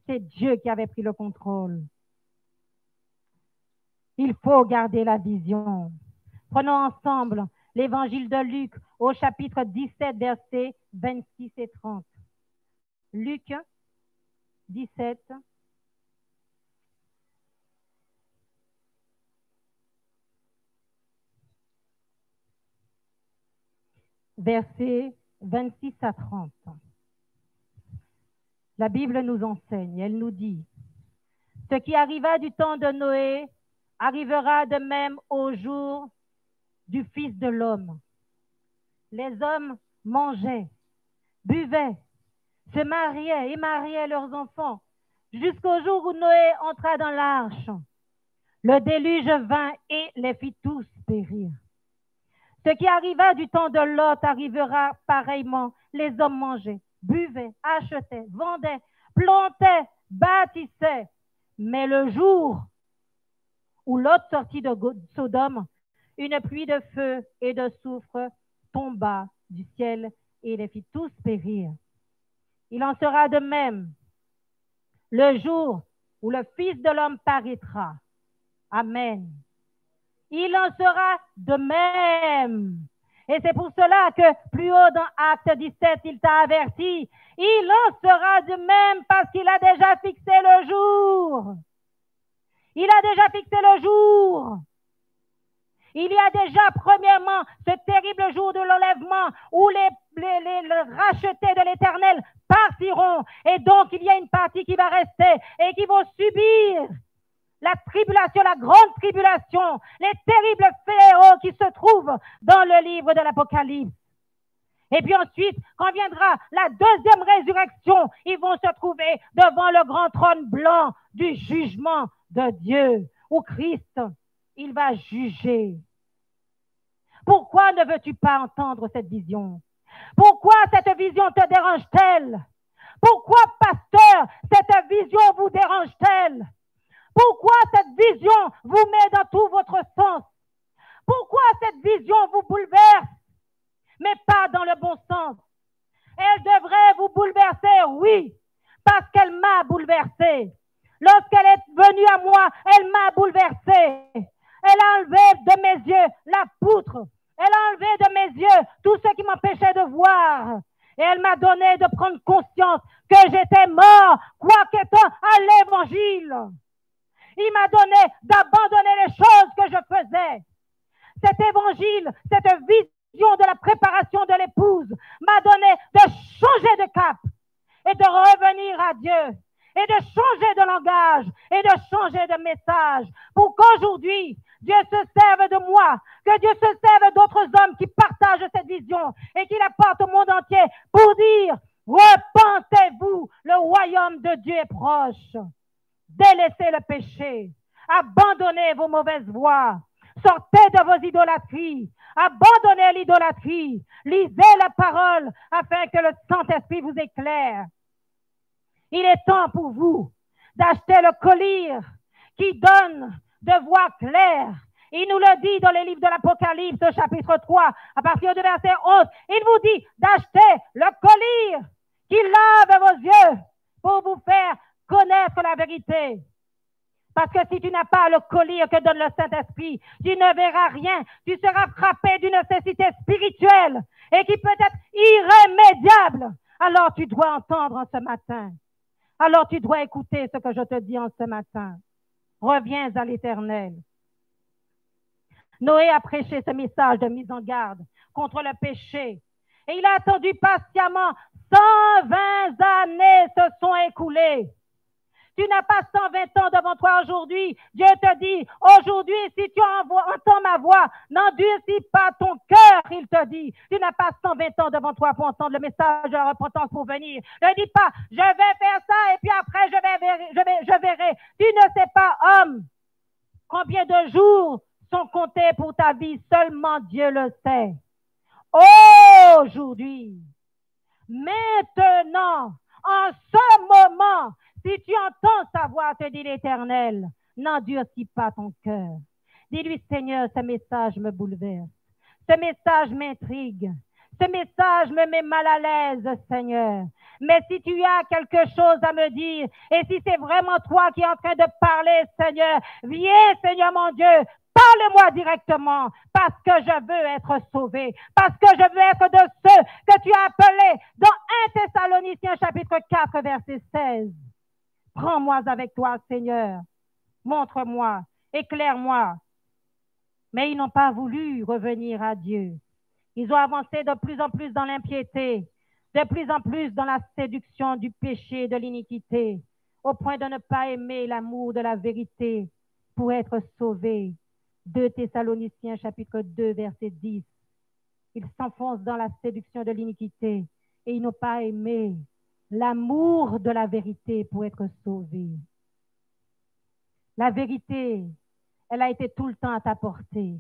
C'est Dieu qui avait pris le contrôle. Il faut garder la vision. Prenons ensemble l'évangile de Luc au chapitre 17, versets 26 et 30. Luc 17. Versets 26 à 30. La Bible nous enseigne, elle nous dit, « Ce qui arriva du temps de Noé arrivera de même au jour du Fils de l'homme. Les hommes mangeaient, buvaient, se mariaient et mariaient leurs enfants, jusqu'au jour où Noé entra dans l'arche. Le déluge vint et les fit tous périr. Ce qui arriva du temps de Lot arrivera pareillement. Les hommes mangeaient, buvaient, achetaient, vendaient, plantaient, bâtissaient. Mais le jour où Lot sortit de Sodome, une pluie de feu et de soufre tomba du ciel et les fit tous périr. Il en sera de même le jour où le Fils de l'homme paraîtra. Amen. Il en sera de même. Et c'est pour cela que plus haut dans Acte 17, il t'a averti. Il en sera de même parce qu'il a déjà fixé le jour. Il a déjà fixé le jour. Il y a déjà, premièrement, ce terrible jour de l'enlèvement où les rachetés de l'Éternel partiront. Et donc, il y a une partie qui va rester et qui vont subir la tribulation, la grande tribulation, les terribles fléaux qui se trouvent dans le livre de l'Apocalypse. Et puis ensuite, quand viendra la deuxième résurrection, ils vont se trouver devant le grand trône blanc du jugement de Dieu, où Christ, il va juger. Pourquoi ne veux-tu pas entendre cette vision? Pourquoi cette vision te dérange-t-elle? Pourquoi, pasteur, cette vision vous dérange-t-elle? Pourquoi cette vision vous met dans tout votre sens? Pourquoi cette vision vous bouleverse, mais pas dans le bon sens? Elle devrait vous bouleverser, oui, parce qu'elle m'a bouleversé. Lorsqu'elle est venue à moi, elle m'a bouleversé. Elle a enlevé de mes yeux la poutre. Elle a enlevé de mes yeux tout ce qui m'empêchait de voir. Et elle m'a donné de prendre conscience que j'étais mort, quoi qu'étant à l'évangile. Il m'a donné d'abandonner les choses que je faisais. Cet évangile, cette vision de la préparation de l'épouse m'a donné de changer de cap et de revenir à Dieu. et de changer de langage et de changer de message pour qu'aujourd'hui, Dieu se serve de moi, que Dieu se serve d'autres hommes qui partagent cette vision et qui la portent au monde entier pour dire, repentez-vous, le royaume de Dieu est proche. Délaissez le péché, abandonnez vos mauvaises voies, sortez de vos idolâtries, abandonnez l'idolâtrie, lisez la parole afin que le Saint-Esprit vous éclaire. Il est temps pour vous d'acheter le collier qui donne de voix claire. Il nous le dit dans les livres de l'Apocalypse, au chapitre 3, à partir du verset 11. Il vous dit d'acheter le collier qui lave vos yeux pour vous faire connaître la vérité. Parce que si tu n'as pas le collier que donne le Saint-Esprit, tu ne verras rien. Tu seras frappé d'une nécessité spirituelle et qui peut être irrémédiable. Alors tu dois entendre en ce matin. Alors tu dois écouter ce que je te dis en ce matin. Reviens à l'Éternel. Noé a prêché ce message de mise en garde contre le péché. Et il a attendu patiemment. 120 années se sont écoulées. Tu n'as pas 120 ans devant toi aujourd'hui. Dieu te dit, aujourd'hui, si tu entends ma voix, n'endurcis pas ton cœur, il te dit. Tu n'as pas 120 ans devant toi pour entendre le message de la repentance pour venir. Ne dis pas, je vais faire ça et puis après je verrai. Tu ne sais pas, homme, combien de jours sont comptés pour ta vie. Seulement Dieu le sait. Aujourd'hui, maintenant, en ce moment, si tu entends sa voix, te dit l'Éternel, n'endurcis pas ton cœur. Dis-lui, Seigneur, ce message me bouleverse. Ce message m'intrigue. Ce message me met mal à l'aise, Seigneur. Mais si tu as quelque chose à me dire, et si c'est vraiment toi qui es en train de parler, Seigneur, viens, Seigneur mon Dieu, parle-moi directement, parce que je veux être sauvé, parce que je veux être de ceux que tu as appelés dans 1 Thessaloniciens chapitre 4, verset 16. Prends-moi avec toi, Seigneur. Montre-moi, éclaire-moi. Mais ils n'ont pas voulu revenir à Dieu. Ils ont avancé de plus en plus dans l'impiété, de plus en plus dans la séduction du péché, de l'iniquité, au point de ne pas aimer l'amour de la vérité pour être sauvés. 2 Thessaloniciens chapitre 2, verset 10. Ils s'enfoncent dans la séduction de l'iniquité et ils n'ont pas aimé l'amour de la vérité pour être sauvés. La vérité, elle a été tout le temps à ta portée.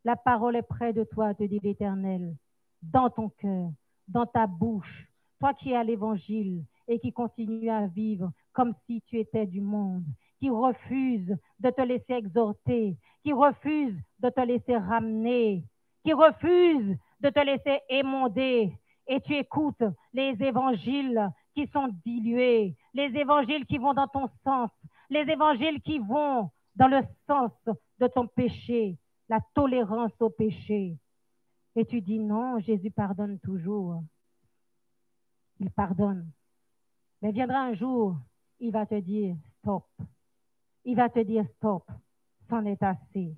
La parole est près de toi, te dit l'Éternel, dans ton cœur, dans ta bouche. Toi qui es à l'Évangile et qui continues à vivre comme si tu étais du monde, qui refuse de te laisser exhorter, qui refuse de te laisser ramener, qui refuse de te laisser émonder. Et tu écoutes les évangiles qui sont dilués, les évangiles qui vont dans ton sens, les évangiles qui vont dans le sens de ton péché, la tolérance au péché. Et tu dis non, Jésus pardonne toujours. Il pardonne. Mais viendra un jour, il va te dire stop. Il va te dire stop, c'en est assez.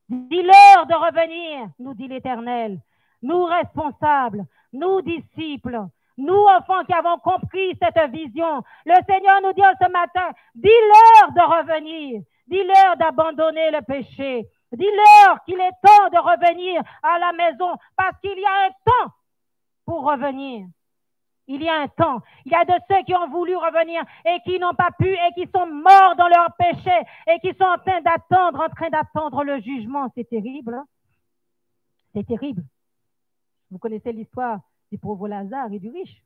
Dis-leur de revenir, nous dit l'Éternel. Nous responsables, nous disciples, nous enfants qui avons compris cette vision. Le Seigneur nous dit ce matin, dis-leur de revenir, dis-leur d'abandonner le péché. Dis-leur qu'il est temps de revenir à la maison parce qu'il y a un temps pour revenir. Il y a un temps. Il y a de ceux qui ont voulu revenir et qui n'ont pas pu et qui sont morts dans leur péché et qui sont en train d'attendre le jugement. C'est terrible. Hein? C'est terrible. Vous connaissez l'histoire du pauvre Lazare et du riche.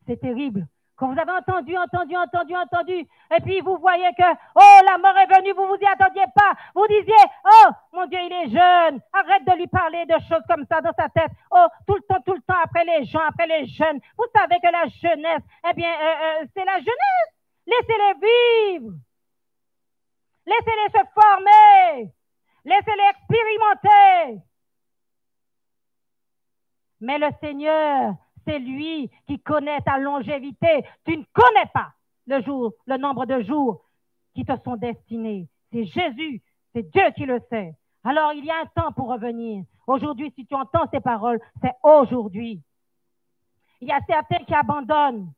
C'est terrible. Quand vous avez entendu, et puis vous voyez que, oh, la mort est venue, vous vous y attendiez pas. Vous disiez, oh, mon Dieu, il est jeune. Arrête de lui parler de choses comme ça dans sa tête. Oh, tout le temps, après les gens, après les jeunes. Vous savez que la jeunesse, eh bien, c'est la jeunesse. Laissez-les vivre. Laissez-les se former. Laissez-les expérimenter. Mais le Seigneur, c'est lui qui connaît ta longévité. Tu ne connais pas le nombre de jours qui te sont destinés. C'est Jésus, c'est Dieu qui le sait. Alors, il y a un temps pour revenir. Aujourd'hui, si tu entends ces paroles, c'est aujourd'hui. Il y a certains qui abandonnent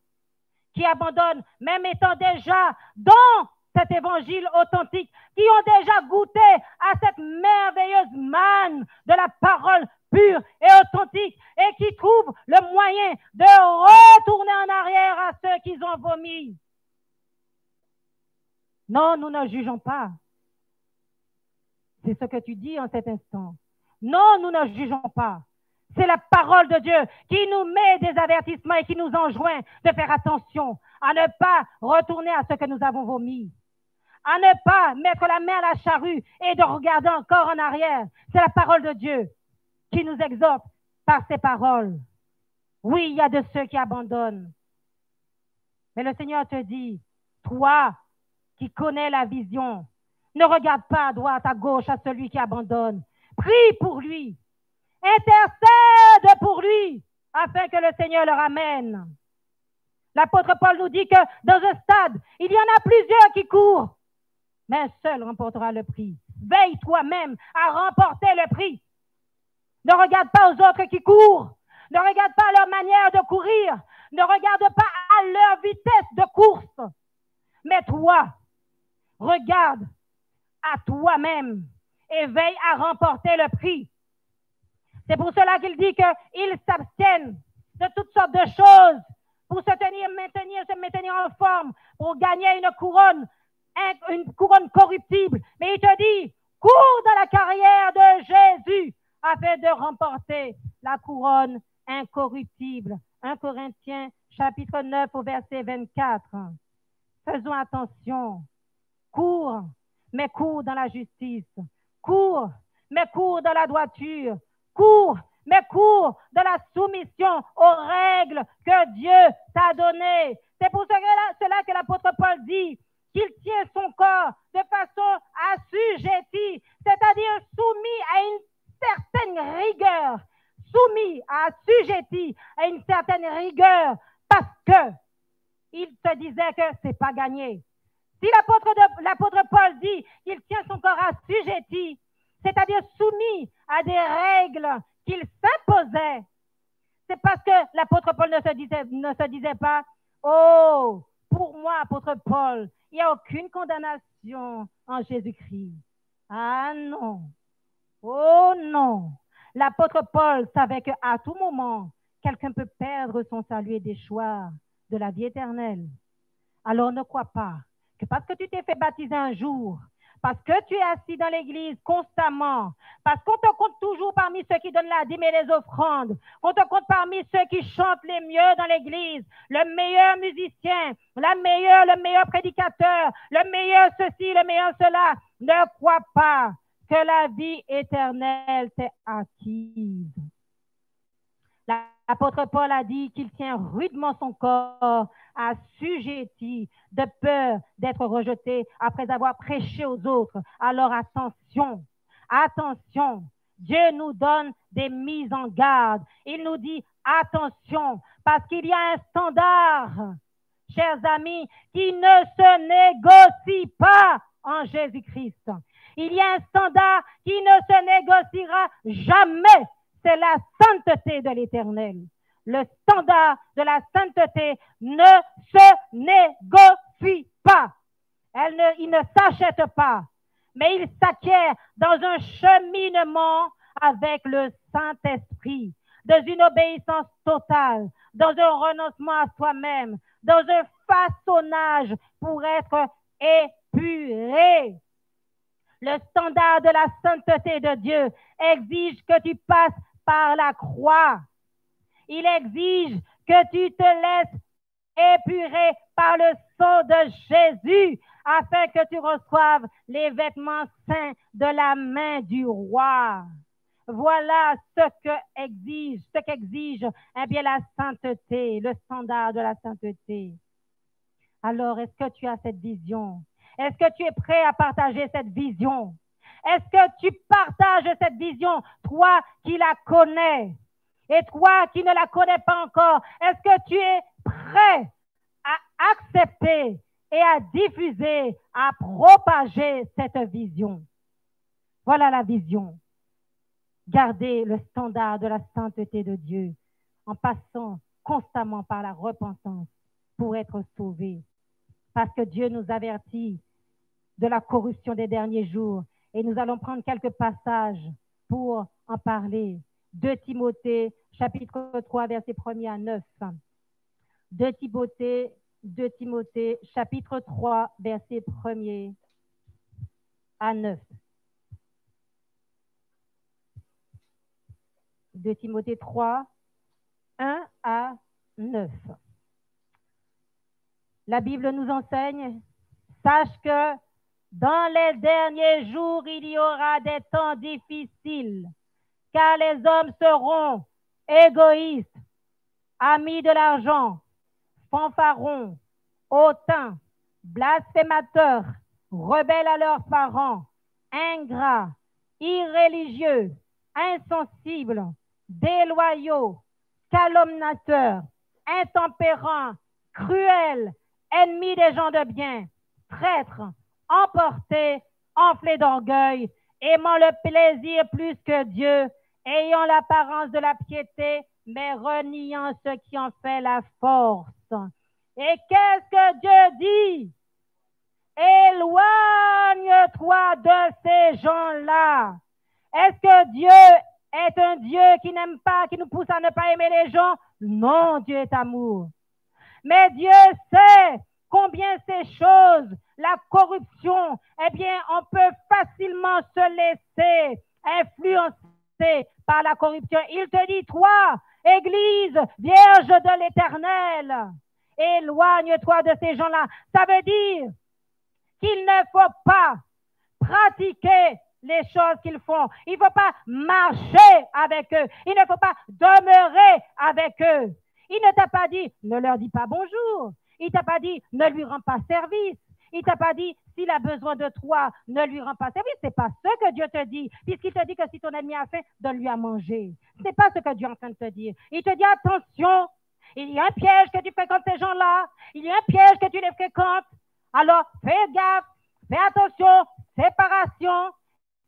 qui abandonnent, même étant déjà dans cet évangile authentique, qui ont déjà goûté à cette merveilleuse manne de la parole pure et authentique et qui trouvent le moyen de retourner en arrière à ceux qu'ils ont vomi. Non, nous ne jugeons pas. C'est ce que tu dis en cet instant. Non, nous ne jugeons pas. C'est la parole de Dieu qui nous met des avertissements et qui nous enjoint de faire attention à ne pas retourner à ce que nous avons vomi, à ne pas mettre la main à la charrue et de regarder encore en arrière. C'est la parole de Dieu qui nous exhorte par ses paroles. Oui, il y a de ceux qui abandonnent. Mais le Seigneur te dit, toi qui connais la vision, ne regarde pas à droite, à gauche à celui qui abandonne. Prie pour lui. Intercède pour lui afin que le Seigneur le ramène. L'apôtre Paul nous dit que dans un stade, il y en a plusieurs qui courent, mais un seul remportera le prix. Veille toi-même à remporter le prix. Ne regarde pas aux autres qui courent. Ne regarde pas leur manière de courir. Ne regarde pas à leur vitesse de course. Mais toi, regarde à toi-même et veille à remporter le prix. C'est pour cela qu'il dit qu'ils s'abstiennent de toutes sortes de choses pour se maintenir en forme, pour gagner une couronne corruptible. Mais il te dit, cours dans la carrière de Jésus afin de remporter la couronne incorruptible. 1 Corinthiens chapitre 9 au verset 24. Faisons attention. Cours, mais cours dans la justice. Cours, mais cours dans la droiture. Cours, mais cours dans la soumission aux règles que Dieu t'a données. C'est pour cela que l'apôtre Paul dit qu'il tient son corps de façon assujettie, c'est-à-dire soumis à une certaine rigueur, assujetti à une certaine rigueur, parce que il te disait que c'est pas gagné. Si l'apôtre Paul dit qu'il tient son corps assujetti, c'est-à-dire soumis à des règles qu'il s'imposait, c'est parce que l'apôtre Paul ne se disait pas, oh, pour moi, apôtre Paul, il n'y a aucune condamnation en Jésus-Christ. Ah non. Oh non. L'apôtre Paul savait qu'à tout moment, quelqu'un peut perdre son salut et déchoir de la vie éternelle. Alors ne crois pas que parce que tu t'es fait baptiser un jour, parce que tu es assis dans l'église constamment, parce qu'on te compte toujours parmi ceux qui donnent la dîme et les offrandes, qu'on te compte parmi ceux qui chantent les mieux dans l'église, le meilleur musicien, le meilleur prédicateur, le meilleur ceci, le meilleur cela. Ne crois pas que la vie éternelle t'est acquise. L'apôtre Paul a dit qu'il tient rudement son corps assujetti de peur d'être rejeté après avoir prêché aux autres. Alors attention, attention. Dieu nous donne des mises en garde. Il nous dit attention parce qu'il y a un standard, chers amis, qui ne se négocie pas en Jésus-Christ. Il y a un standard qui ne se négociera jamais. C'est la sainteté de l'Éternel. Le standard de la sainteté ne se négocie pas. Il ne s'achète pas, mais il s'acquiert dans un cheminement avec le Saint-Esprit, dans une obéissance totale, dans un renoncement à soi-même, dans un façonnage pour être épuré. Le standard de la sainteté de Dieu exige que tu passes par la croix. Il exige que tu te laisses épurer par le sang de Jésus afin que tu reçoives les vêtements saints de la main du roi. Voilà ce qu'exige la sainteté, le standard de la sainteté. Alors, est-ce que tu as cette vision? Est-ce que tu es prêt à partager cette vision? Est-ce que tu partages cette vision, toi qui la connais et toi qui ne la connais pas encore? Est-ce que tu es prêt à accepter et à diffuser, à propager cette vision? Voilà la vision. Garder le standard de la sainteté de Dieu en passant constamment par la repentance pour être sauvés. Parce que Dieu nous avertit de la corruption des derniers jours. Et nous allons prendre quelques passages pour en parler. 2 Timothée, chapitre 3, verset 1er à 9. 2 Timothée, chapitre 3, verset 1er à 9. 2 Timothée 3, 1 à 9. La Bible nous enseigne, sache que dans les derniers jours, il y aura des temps difficiles, car les hommes seront égoïstes, amis de l'argent, fanfarons, hautains, blasphémateurs, rebelles à leurs parents, ingrats, irréligieux, insensibles, déloyaux, calomniateurs, intempérants, cruels, ennemis des gens de bien, traîtres, emportés, enflés d'orgueil, aimant le plaisir plus que Dieu, ayant l'apparence de la piété, mais reniant ce qui en fait la force. Et qu'est-ce que Dieu dit? Éloigne-toi de ces gens-là. Est-ce que Dieu est un Dieu qui n'aime pas, qui nous pousse à ne pas aimer les gens? Non, Dieu est amour. Mais Dieu sait combien ces choses, la corruption, eh bien, on peut facilement se laisser influencer par la corruption. Il te dit, toi, Église, vierge de l'Éternel, éloigne-toi de ces gens-là. Ça veut dire qu'il ne faut pas pratiquer les choses qu'ils font. Il ne faut pas marcher avec eux. Il ne faut pas demeurer avec eux. Il ne t'a pas dit, ne leur dis pas bonjour. Il t'a pas dit, ne lui rends pas service. Il t'a pas dit, s'il a besoin de toi, ne lui rends pas service. C'est pas ce que Dieu te dit. Puisqu'il te dit que si ton ennemi a faim, donne-lui à manger. C'est pas ce que Dieu est en train de te dire. Il te dit, attention, il y a un piège que tu fréquentes ces gens-là. Il y a un piège que tu les fréquentes. Alors, fais gaffe, fais attention, séparation.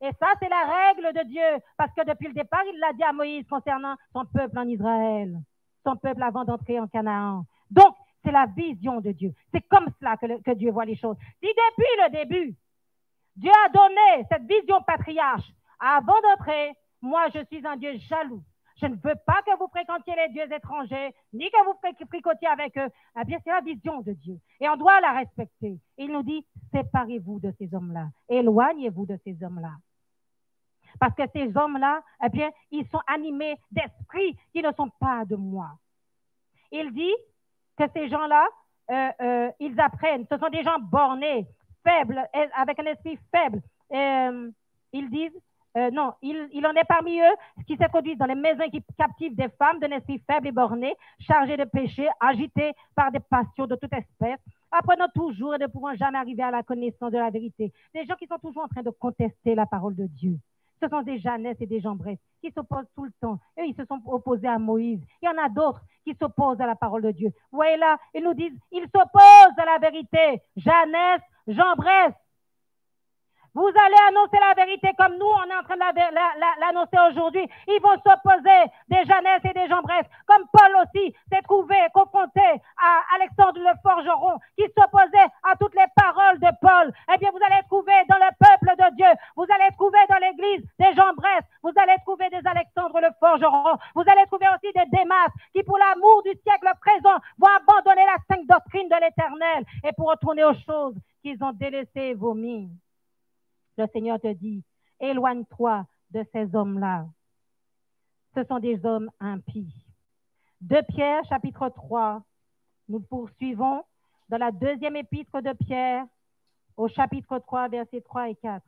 Et ça, c'est la règle de Dieu. Parce que depuis le départ, il l'a dit à Moïse concernant son peuple en Israël. Son peuple avant d'entrer en Canaan. Donc, c'est la vision de Dieu. C'est comme cela que Dieu voit les choses. Si depuis le début, Dieu a donné cette vision patriarche, avant d'entrer, moi, je suis un Dieu jaloux. Je ne veux pas que vous fréquentiez les dieux étrangers, ni que vous fricotiez avec eux. Eh bien, c'est la vision de Dieu. Et on doit la respecter. Il nous dit, séparez-vous de ces hommes-là. Éloignez-vous de ces hommes-là. Parce que ces hommes-là, eh bien, ils sont animés d'esprits qui ne sont pas de moi. Il dit que ces gens-là, ils apprennent. Ce sont des gens bornés, faibles, avec un esprit faible. Ils disent, non, il en est parmi eux qui se produisent dans les maisons qui captivent des femmes d'un esprit faible et borné, chargées de péché, agitées par des passions de toute espèce, apprenant toujours et ne pouvant jamais arriver à la connaissance de la vérité. Des gens qui sont toujours en train de contester la parole de Dieu. Ce sont des Jeannès et des Jambres qui s'opposent tout le temps. Eux, ils se sont opposés à Moïse. Il y en a d'autres qui s'opposent à la parole de Dieu. Vous voyez là, ils nous disent, ils s'opposent à la vérité. Jeannès, Jambres. Vous allez annoncer la vérité comme nous, on est en train de l'annoncer aujourd'hui. Ils vont s'opposer des Jeannès et des Jambres. Comme Paul aussi s'est trouvé confronté à Alexandre le forgeron qui s'opposait à toutes les paroles de Paul. Eh bien, vous allez trouver dans le peuple de Dieu, vous allez trouver dans l'église des Jambres, vous allez trouver des Alexandre le forgeron, vous allez trouver aussi des Démas qui, pour l'amour du siècle présent, vont abandonner la sainte doctrine de l'Éternel et pour retourner aux choses qu'ils ont délaissées et vomies. Le Seigneur te dit, éloigne-toi de ces hommes-là. Ce sont des hommes impies. 2 Pierre, chapitre 3. Nous poursuivons dans la deuxième épître de Pierre, au chapitre 3, versets 3 et 4.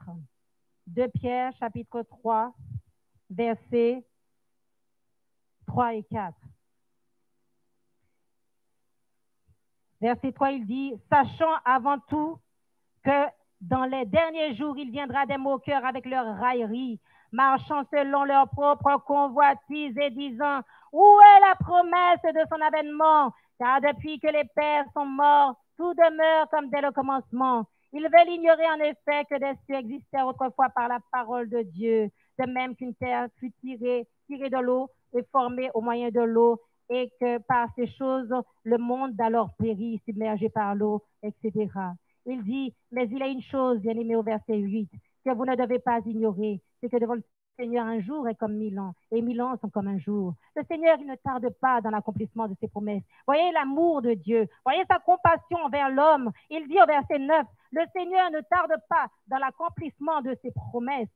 2 Pierre, chapitre 3, versets 3 et 4. Verset 3, il dit, sachant avant tout que dans les derniers jours, il viendra des moqueurs avec leur raillerie, marchant selon leur propre convoitise et disant, où est la promesse de son avènement? Car depuis que les pères sont morts, tout demeure comme dès le commencement. Ils veulent ignorer en effet que des cieux existèrent autrefois par la parole de Dieu, de même qu'une terre fut tirée de l'eau et formée au moyen de l'eau, et que par ces choses, le monde d'alors périt, submergé par l'eau, etc. Il dit, mais il y a une chose, bien aimé, au verset 8, que vous ne devez pas ignorer, c'est que devant le Seigneur, un jour est comme 1000 ans, et 1000 ans sont comme un jour. Le Seigneur, il ne tarde pas dans l'accomplissement de ses promesses. Voyez l'amour de Dieu, voyez sa compassion envers l'homme. Il dit au verset 9, le Seigneur ne tarde pas dans l'accomplissement de ses promesses,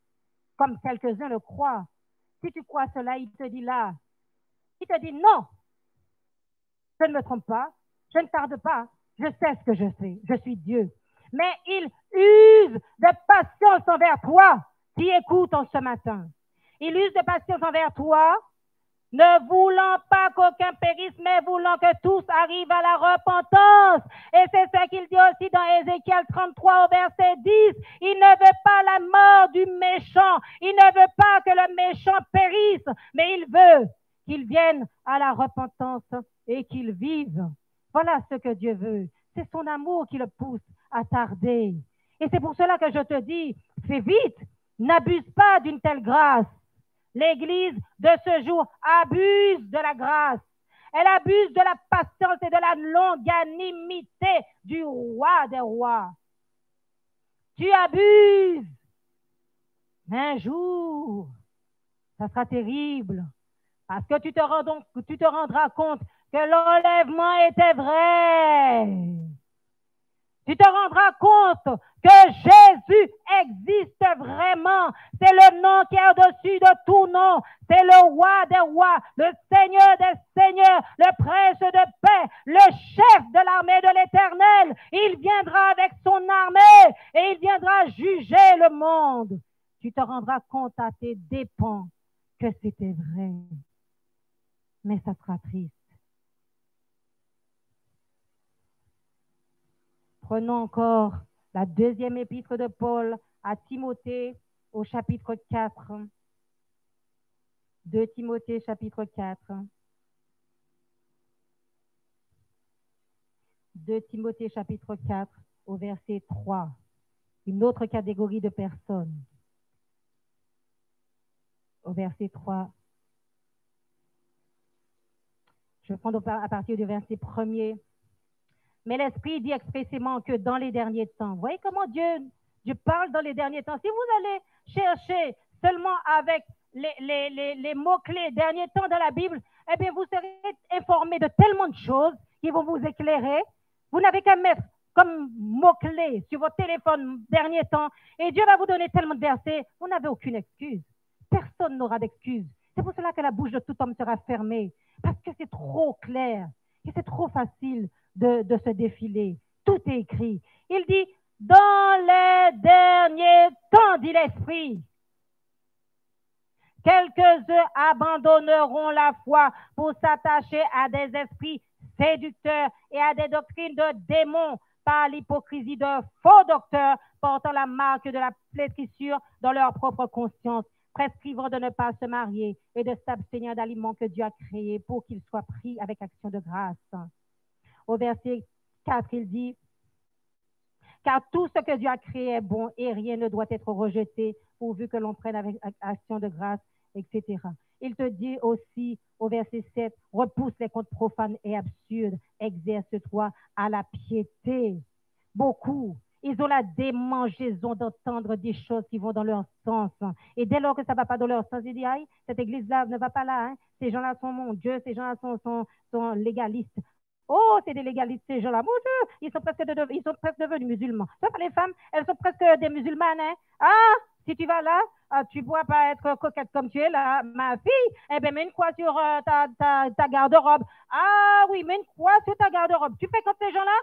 comme quelques-uns le croient. Si tu crois cela, il te dit là, il te dit non, je ne me trompe pas, je ne tarde pas, je sais ce que je fais, je suis Dieu. Mais il use de patience envers toi qui écoutes en ce matin. Il use de patience envers toi, ne voulant pas qu'aucun périsse, mais voulant que tous arrivent à la repentance. Et c'est ce qu'il dit aussi dans Ézéchiel 33 au verset 10. Il ne veut pas la mort du méchant. Il ne veut pas que le méchant périsse, mais il veut qu'il vienne à la repentance et qu'il vive. Voilà ce que Dieu veut. C'est son amour qui le pousse à tarder. Et c'est pour cela que je te dis, fais vite, n'abuse pas d'une telle grâce. L'Église de ce jour abuse de la grâce. Elle abuse de la patience et de la longanimité du roi des rois. Tu abuses. Un jour, ça sera terrible. Parce que tu te rendras compte que l'enlèvement était vrai. Tu te rendras compte que Jésus existe vraiment. C'est le nom qui est au-dessus de tout nom. C'est le roi des rois, le Seigneur des seigneurs, le prince de paix, le chef de l'armée de l'Éternel. Il viendra avec son armée et il viendra juger le monde. Tu te rendras compte à tes dépens que c'était vrai. Mais ça sera triste. Prenons encore la deuxième épître de Paul à Timothée au chapitre 4. 2 Timothée chapitre 4. 2 Timothée chapitre 4 au verset 3. Une autre catégorie de personnes. Au verset 3. Je vais prendre à partir du verset 1er. Mais l'Esprit dit expressément que dans les derniers temps, vous voyez comment Dieu parle dans les derniers temps. Si vous allez chercher seulement avec les mots-clés derniers temps dans la Bible, eh bien, vous serez informé de tellement de choses qui vont vous éclairer. Vous n'avez qu'à mettre comme mots-clés sur votre téléphone dernier temps et Dieu va vous donner tellement de versets, vous n'avez aucune excuse. Personne n'aura d'excuse. C'est pour cela que la bouche de tout homme sera fermée, parce que c'est trop clair et c'est trop facile de se défiler. Tout est écrit. Il dit, dans les derniers temps, dit l'Esprit, quelques-uns abandonneront la foi pour s'attacher à des esprits séducteurs et à des doctrines de démons par l'hypocrisie de faux docteurs portant la marque de la flétrissure dans leur propre conscience, prescrivant de ne pas se marier et de s'abstenir d'aliments que Dieu a créés pour qu'ils soient pris avec action de grâce. Au verset 4, il dit, car tout ce que Dieu a créé est bon et rien ne doit être rejeté pourvu que l'on prenne avec action de grâce, etc. Il te dit aussi au verset 7, repousse les contes profanes et absurdes, exerce-toi à la piété. Beaucoup, ils ont la démangeaison d'entendre des choses qui vont dans leur sens. Et dès lors que ça ne va pas dans leur sens, ils disent, aïe, cette église-là ne va pas là. Hein. Ces gens-là sont mon Dieu, ces gens-là sont légalistes. Oh, c'est des légalistes, ces gens-là. Mon Dieu, ils sont presque devenus musulmans. Ça, les femmes, elles sont presque des musulmanes. Hein? Ah, si tu vas là, tu ne pourras pas être coquette comme tu es là, ma fille. Eh bien, mets une croix sur ta garde-robe. Ah oui, mets une croix sur ta garde-robe. Tu fais comme ces gens-là,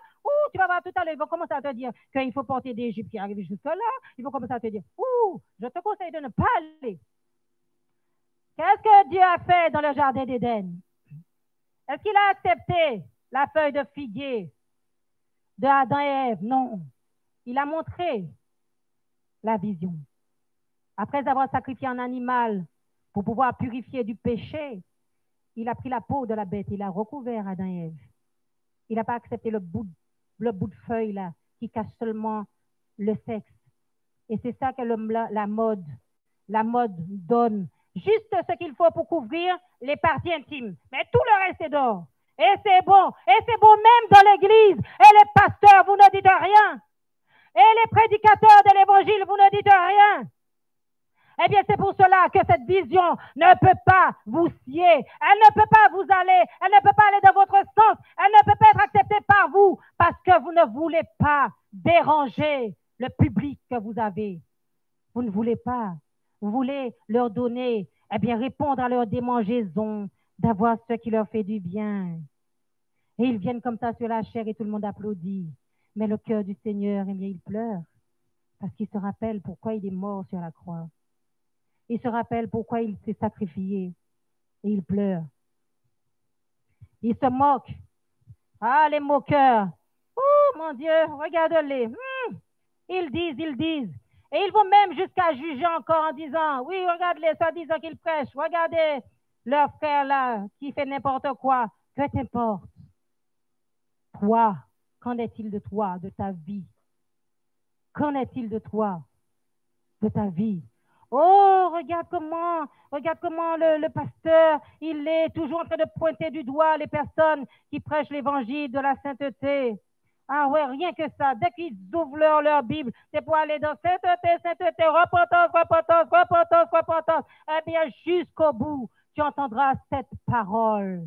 tu vas voir tout à l'heure, ils vont commencer à te dire qu'il faut porter des jupes qui arrivent jusque-là. Ils vont commencer à te dire, je te conseille de ne pas aller. Qu'est-ce que Dieu a fait dans le jardin d'Éden? Est-ce qu'il a accepté la feuille de figuier de Adam et Ève? Non. Il a montré la vision. Après avoir sacrifié un animal pour pouvoir purifier du péché, il a pris la peau de la bête, il a recouvert Adam et Ève. Il n'a pas accepté le bout de feuille là, qui cache seulement le sexe. Et c'est ça que la mode donne juste ce qu'il faut pour couvrir les parties intimes. Mais tout le reste est dehors. Et c'est bon. Et c'est bon même dans l'église. Et les pasteurs, vous ne dites rien. Et les prédicateurs de l'évangile, vous ne dites rien. Eh bien, c'est pour cela que cette vision ne peut pas vous scier. Elle ne peut pas vous aller. Elle ne peut pas aller dans votre sens. Elle ne peut pas être acceptée par vous parce que vous ne voulez pas déranger le public que vous avez. Vous ne voulez pas. Vous voulez leur donner, eh bien, répondre à leur démangeaison, d'avoir ce qui leur fait du bien. Et ils viennent comme ça sur la chair et tout le monde applaudit. Mais le cœur du Seigneur, eh bien, il pleure parce qu'il se rappelle pourquoi il est mort sur la croix. Il se rappelle pourquoi il s'est sacrifié et il pleure. Il se moque. Ah, les moqueurs. Oh, mon Dieu, regarde-les. Ils disent. Et ils vont même jusqu'à juger encore en disant, oui, regarde-les, soi-disant qu'ils prêchent. Regardez leur frère là qui fait n'importe quoi. Que t'importe? Toi, qu'en est-il de toi, de ta vie? Qu'en est-il de toi, de ta vie? Oh, regarde comment le pasteur, il est toujours en train de pointer du doigt les personnes qui prêchent l'évangile de la sainteté. Ah ouais, rien que ça. Dès qu'ils ouvrent leur Bible, c'est pour aller dans sainteté, repentance. Eh bien, jusqu'au bout, tu entendras cette parole.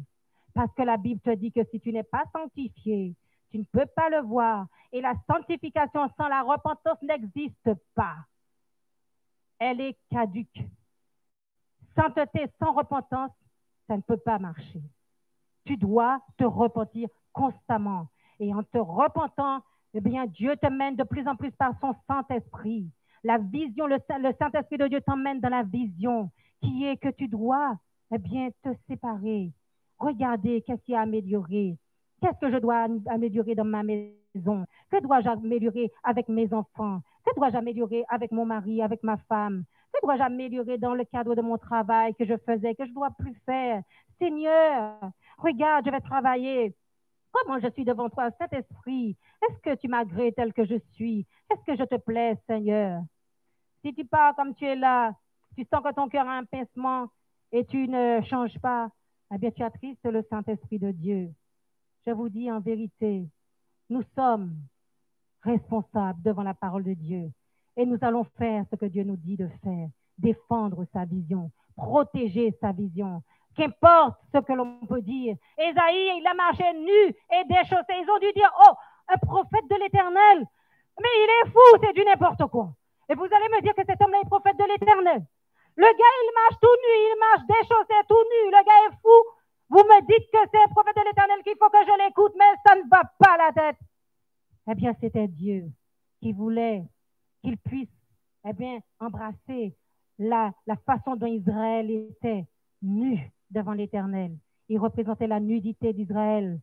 Parce que la Bible te dit que si tu n'es pas sanctifié, tu ne peux pas le voir. Et la sanctification sans la repentance n'existe pas. Elle est caduque. Sainteté sans repentance, ça ne peut pas marcher. Tu dois te repentir constamment. Et en te repentant, eh bien, Dieu te mène de plus en plus par son Saint-Esprit. La vision, le Saint-Esprit de Dieu t'emmène dans la vision qui est que tu dois, eh bien, te séparer. Regarder qu'est-ce qui a amélioré. Qu'est-ce que je dois améliorer dans ma maison? Que dois-je améliorer avec mes enfants? Que dois-je améliorer avec mon mari, avec ma femme? Que dois-je améliorer dans le cadre de mon travail que je faisais, que je ne dois plus faire? Seigneur, regarde, je vais travailler. Comment je suis devant toi, Saint-Esprit? Est-ce que tu m'agrées tel que je suis? Est-ce que je te plais, Seigneur? Si tu pars comme tu es là, tu sens que ton cœur a un pincement et tu ne changes pas, eh bien, tu attristes le Saint-Esprit de Dieu. Je vous dis en vérité, nous sommes responsables devant la parole de Dieu et nous allons faire ce que Dieu nous dit de faire, défendre sa vision, protéger sa vision. Qu'importe ce que l'on peut dire. Ésaïe, il a marché nu et déchaussé. Ils ont dû dire, oh, un prophète de l'Éternel. Mais il est fou, c'est du n'importe quoi. Et vous allez me dire que cet homme-là est prophète de l'Éternel. Le gars, il marche tout nu, il marche déchaussé tout nu. Le gars est fou. Vous me dites que c'est un prophète de l'Éternel qu'il faut que je l'écoute, mais ça ne va pas à la tête. Eh bien, c'était Dieu qui voulait qu'il puisse, eh bien, embrasser la façon dont Israël était nu devant l'Éternel. Il représentait la nudité d'Israël.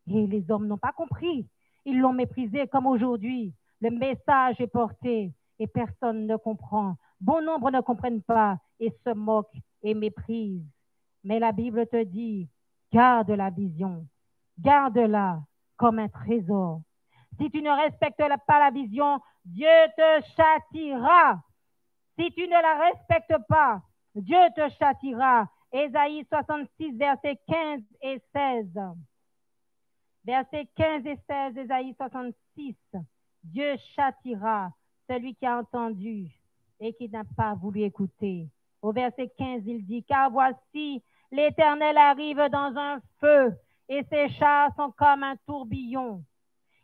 Et les hommes n'ont pas compris. Ils l'ont méprisé comme aujourd'hui. Le message est porté et personne ne comprend. Bon nombre ne comprennent pas et se moquent et méprisent. Mais la Bible te dit, garde la vision, garde-la comme un trésor. Si tu ne respectes pas la vision, Dieu te châtiera. Si tu ne la respectes pas, Dieu te châtiera. Ésaïe 66, versets 15 et 16. Versets 15 et 16, Ésaïe 66. Dieu châtiera celui qui a entendu et qui n'a pas voulu écouter. Au verset 15, il dit, car voici, l'Éternel arrive dans un feu et ses chars sont comme un tourbillon.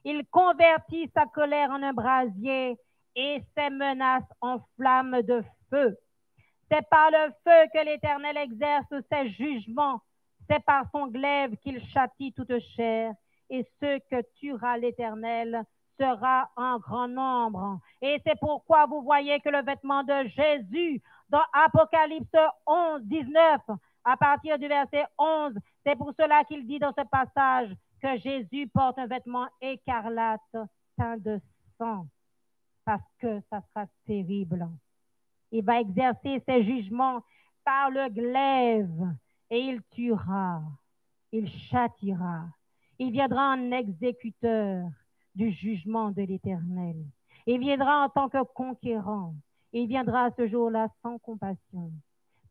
Il convertit sa colère en un brasier et ses menaces en flammes de feu. C'est par le feu que l'Éternel exerce ses jugements. C'est par son glaive qu'il châtie toute chair. Et ceux que tuera l'Éternel sera en grand nombre. Et c'est pourquoi vous voyez que le vêtement de Jésus, dans Apocalypse 11, 19, à partir du verset 11, c'est pour cela qu'il dit dans ce passage que Jésus porte un vêtement écarlate teint de sang, parce que ça sera terrible. Il va exercer ses jugements par le glaive et il tuera, il châtiera. Il viendra en exécuteur du jugement de l'Éternel. Il viendra en tant que conquérant. Il viendra ce jour-là sans compassion.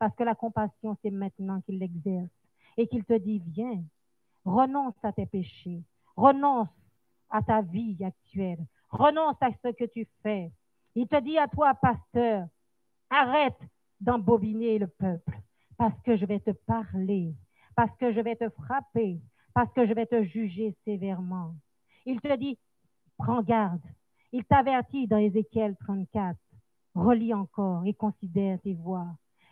parce que la compassion, c'est maintenant qu'il l'exerce et qu'il te dit, viens, renonce à tes péchés, renonce à ta vie actuelle, renonce à ce que tu fais. Il te dit à toi, pasteur, arrête d'embobiner le peuple parce que je vais te parler, parce que je vais te frapper, parce que je vais te juger sévèrement. Il te dit, prends garde. Il t'avertit dans Ézéchiel 34. Relis encore et considère tes voies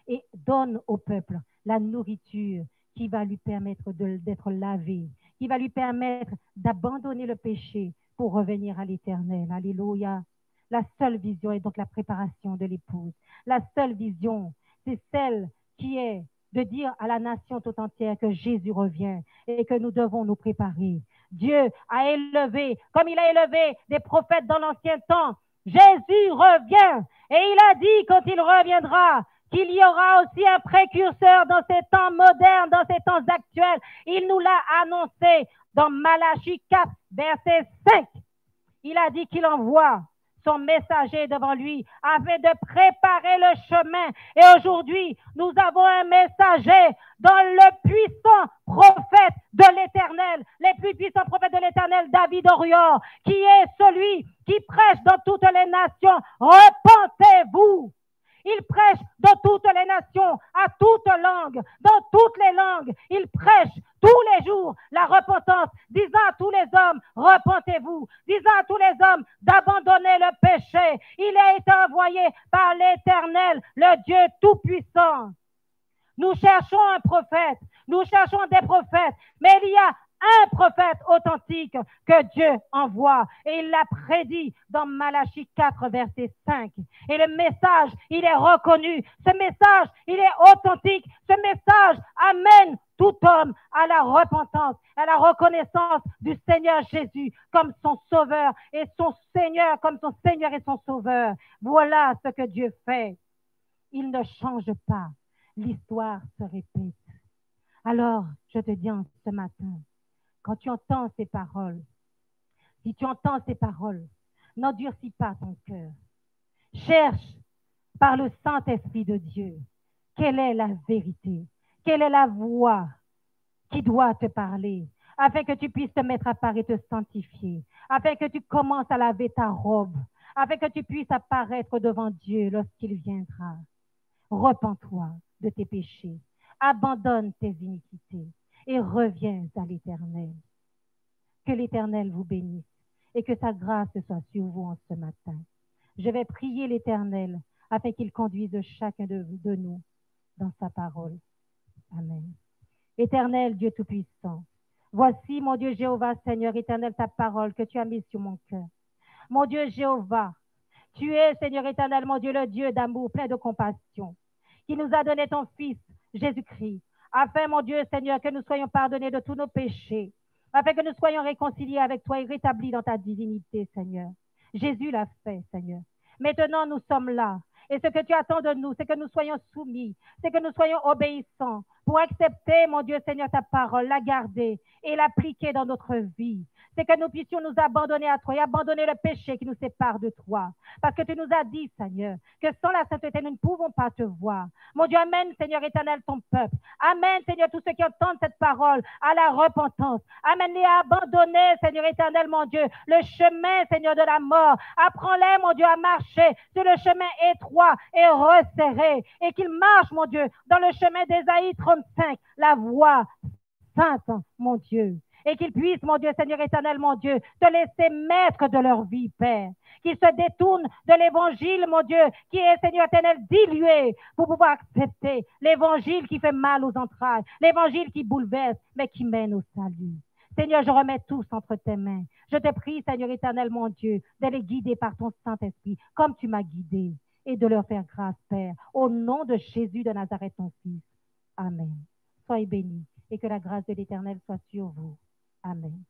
et donne au peuple la nourriture qui va lui permettre d'être lavé, qui va lui permettre d'abandonner le péché pour revenir à l'Éternel. Alléluia. La seule vision est donc la préparation de l'épouse. La seule vision, c'est celle qui est de dire à la nation tout entière que Jésus revient et que nous devons nous préparer. Dieu a élevé, comme il a élevé des prophètes dans l'ancien temps, Jésus revient et il a dit quand il reviendra qu'il y aura aussi un précurseur dans ces temps modernes, dans ces temps actuels. Il nous l'a annoncé dans Malachie 4, verset 5. Il a dit qu'il envoie son messager devant lui afin de préparer le chemin. Et aujourd'hui, nous avons un messager dans le puissant prophète de l'Éternel, les plus puissants prophètes de l'Éternel, David Orior, qui est celui qui prêche dans toutes les nations. Repentez-vous! Il prêche dans toutes les nations, à toutes langues, dans toutes les langues. Il prêche tous les jours la repentance, disant à tous les hommes, repentez-vous, disant à tous les hommes d'abandonner le péché. Il a été envoyé par l'Éternel, le Dieu Tout-Puissant. Nous cherchons un prophète, nous cherchons des prophètes, mais il y a un prophète authentique que Dieu envoie. Et il l'a prédit dans Malachie 4, verset 5. Et le message, il est reconnu. Ce message, il est authentique. Ce message amène tout homme à la repentance, à la reconnaissance du Seigneur Jésus comme son sauveur et son Seigneur comme son Seigneur et son sauveur. Voilà ce que Dieu fait. Il ne change pas. L'histoire se répète. Alors, je te dis ce matin, quand tu entends ces paroles, si tu entends ces paroles, n'endurcis pas ton cœur. Cherche par le Saint-Esprit de Dieu quelle est la vérité, quelle est la voix qui doit te parler, afin que tu puisses te mettre à part et te sanctifier, afin que tu commences à laver ta robe, afin que tu puisses apparaître devant Dieu lorsqu'il viendra. Repens-toi de tes péchés, abandonne tes iniquités et reviens à l'Éternel. Que l'Éternel vous bénisse et que sa grâce soit sur vous en ce matin. Je vais prier l'Éternel afin qu'il conduise chacun de nous dans sa parole. Amen. Éternel Dieu Tout-Puissant, voici mon Dieu Jéhovah, Seigneur éternel, ta parole que tu as mise sur mon cœur. Mon Dieu Jéhovah, tu es, Seigneur éternel, mon Dieu, le Dieu d'amour, plein de compassion, qui nous a donné ton Fils, Jésus-Christ, afin, mon Dieu, Seigneur, que nous soyons pardonnés de tous nos péchés, afin que nous soyons réconciliés avec toi et rétablis dans ta divinité, Seigneur. Jésus l'a fait, Seigneur. Maintenant, nous sommes là. Et ce que tu attends de nous, c'est que nous soyons soumis, c'est que nous soyons obéissants pour accepter, mon Dieu, Seigneur, ta parole, la garder et l'appliquer dans notre vie. C'est que nous puissions nous abandonner à toi et abandonner le péché qui nous sépare de toi. Parce que tu nous as dit, Seigneur, que sans la sainteté, nous ne pouvons pas te voir. Mon Dieu, amène, Seigneur éternel, ton peuple. Amène, Seigneur, tous ceux qui entendent cette parole à la repentance. Amène-les à abandonner, Seigneur éternel, mon Dieu, le chemin, Seigneur, de la mort. Apprends-les, mon Dieu, à marcher sur le chemin étroit et resserré. Et qu'ils marchent, mon Dieu, dans le chemin d'Ésaïe 35, la voie sainte, mon Dieu. Et qu'ils puissent, mon Dieu, Seigneur éternel, mon Dieu, te laisser maître de leur vie, Père. Qu'ils se détournent de l'évangile, mon Dieu, qui est, Seigneur éternel, dilué pour pouvoir accepter l'évangile qui fait mal aux entrailles, l'évangile qui bouleverse, mais qui mène au salut. Seigneur, je remets tous entre tes mains. Je te prie, Seigneur éternel, mon Dieu, de les guider par ton Saint-Esprit, comme tu m'as guidé, et de leur faire grâce, Père, au nom de Jésus de Nazareth, ton Fils. Amen. Soyez bénis et que la grâce de l'Éternel soit sur vous. Amen.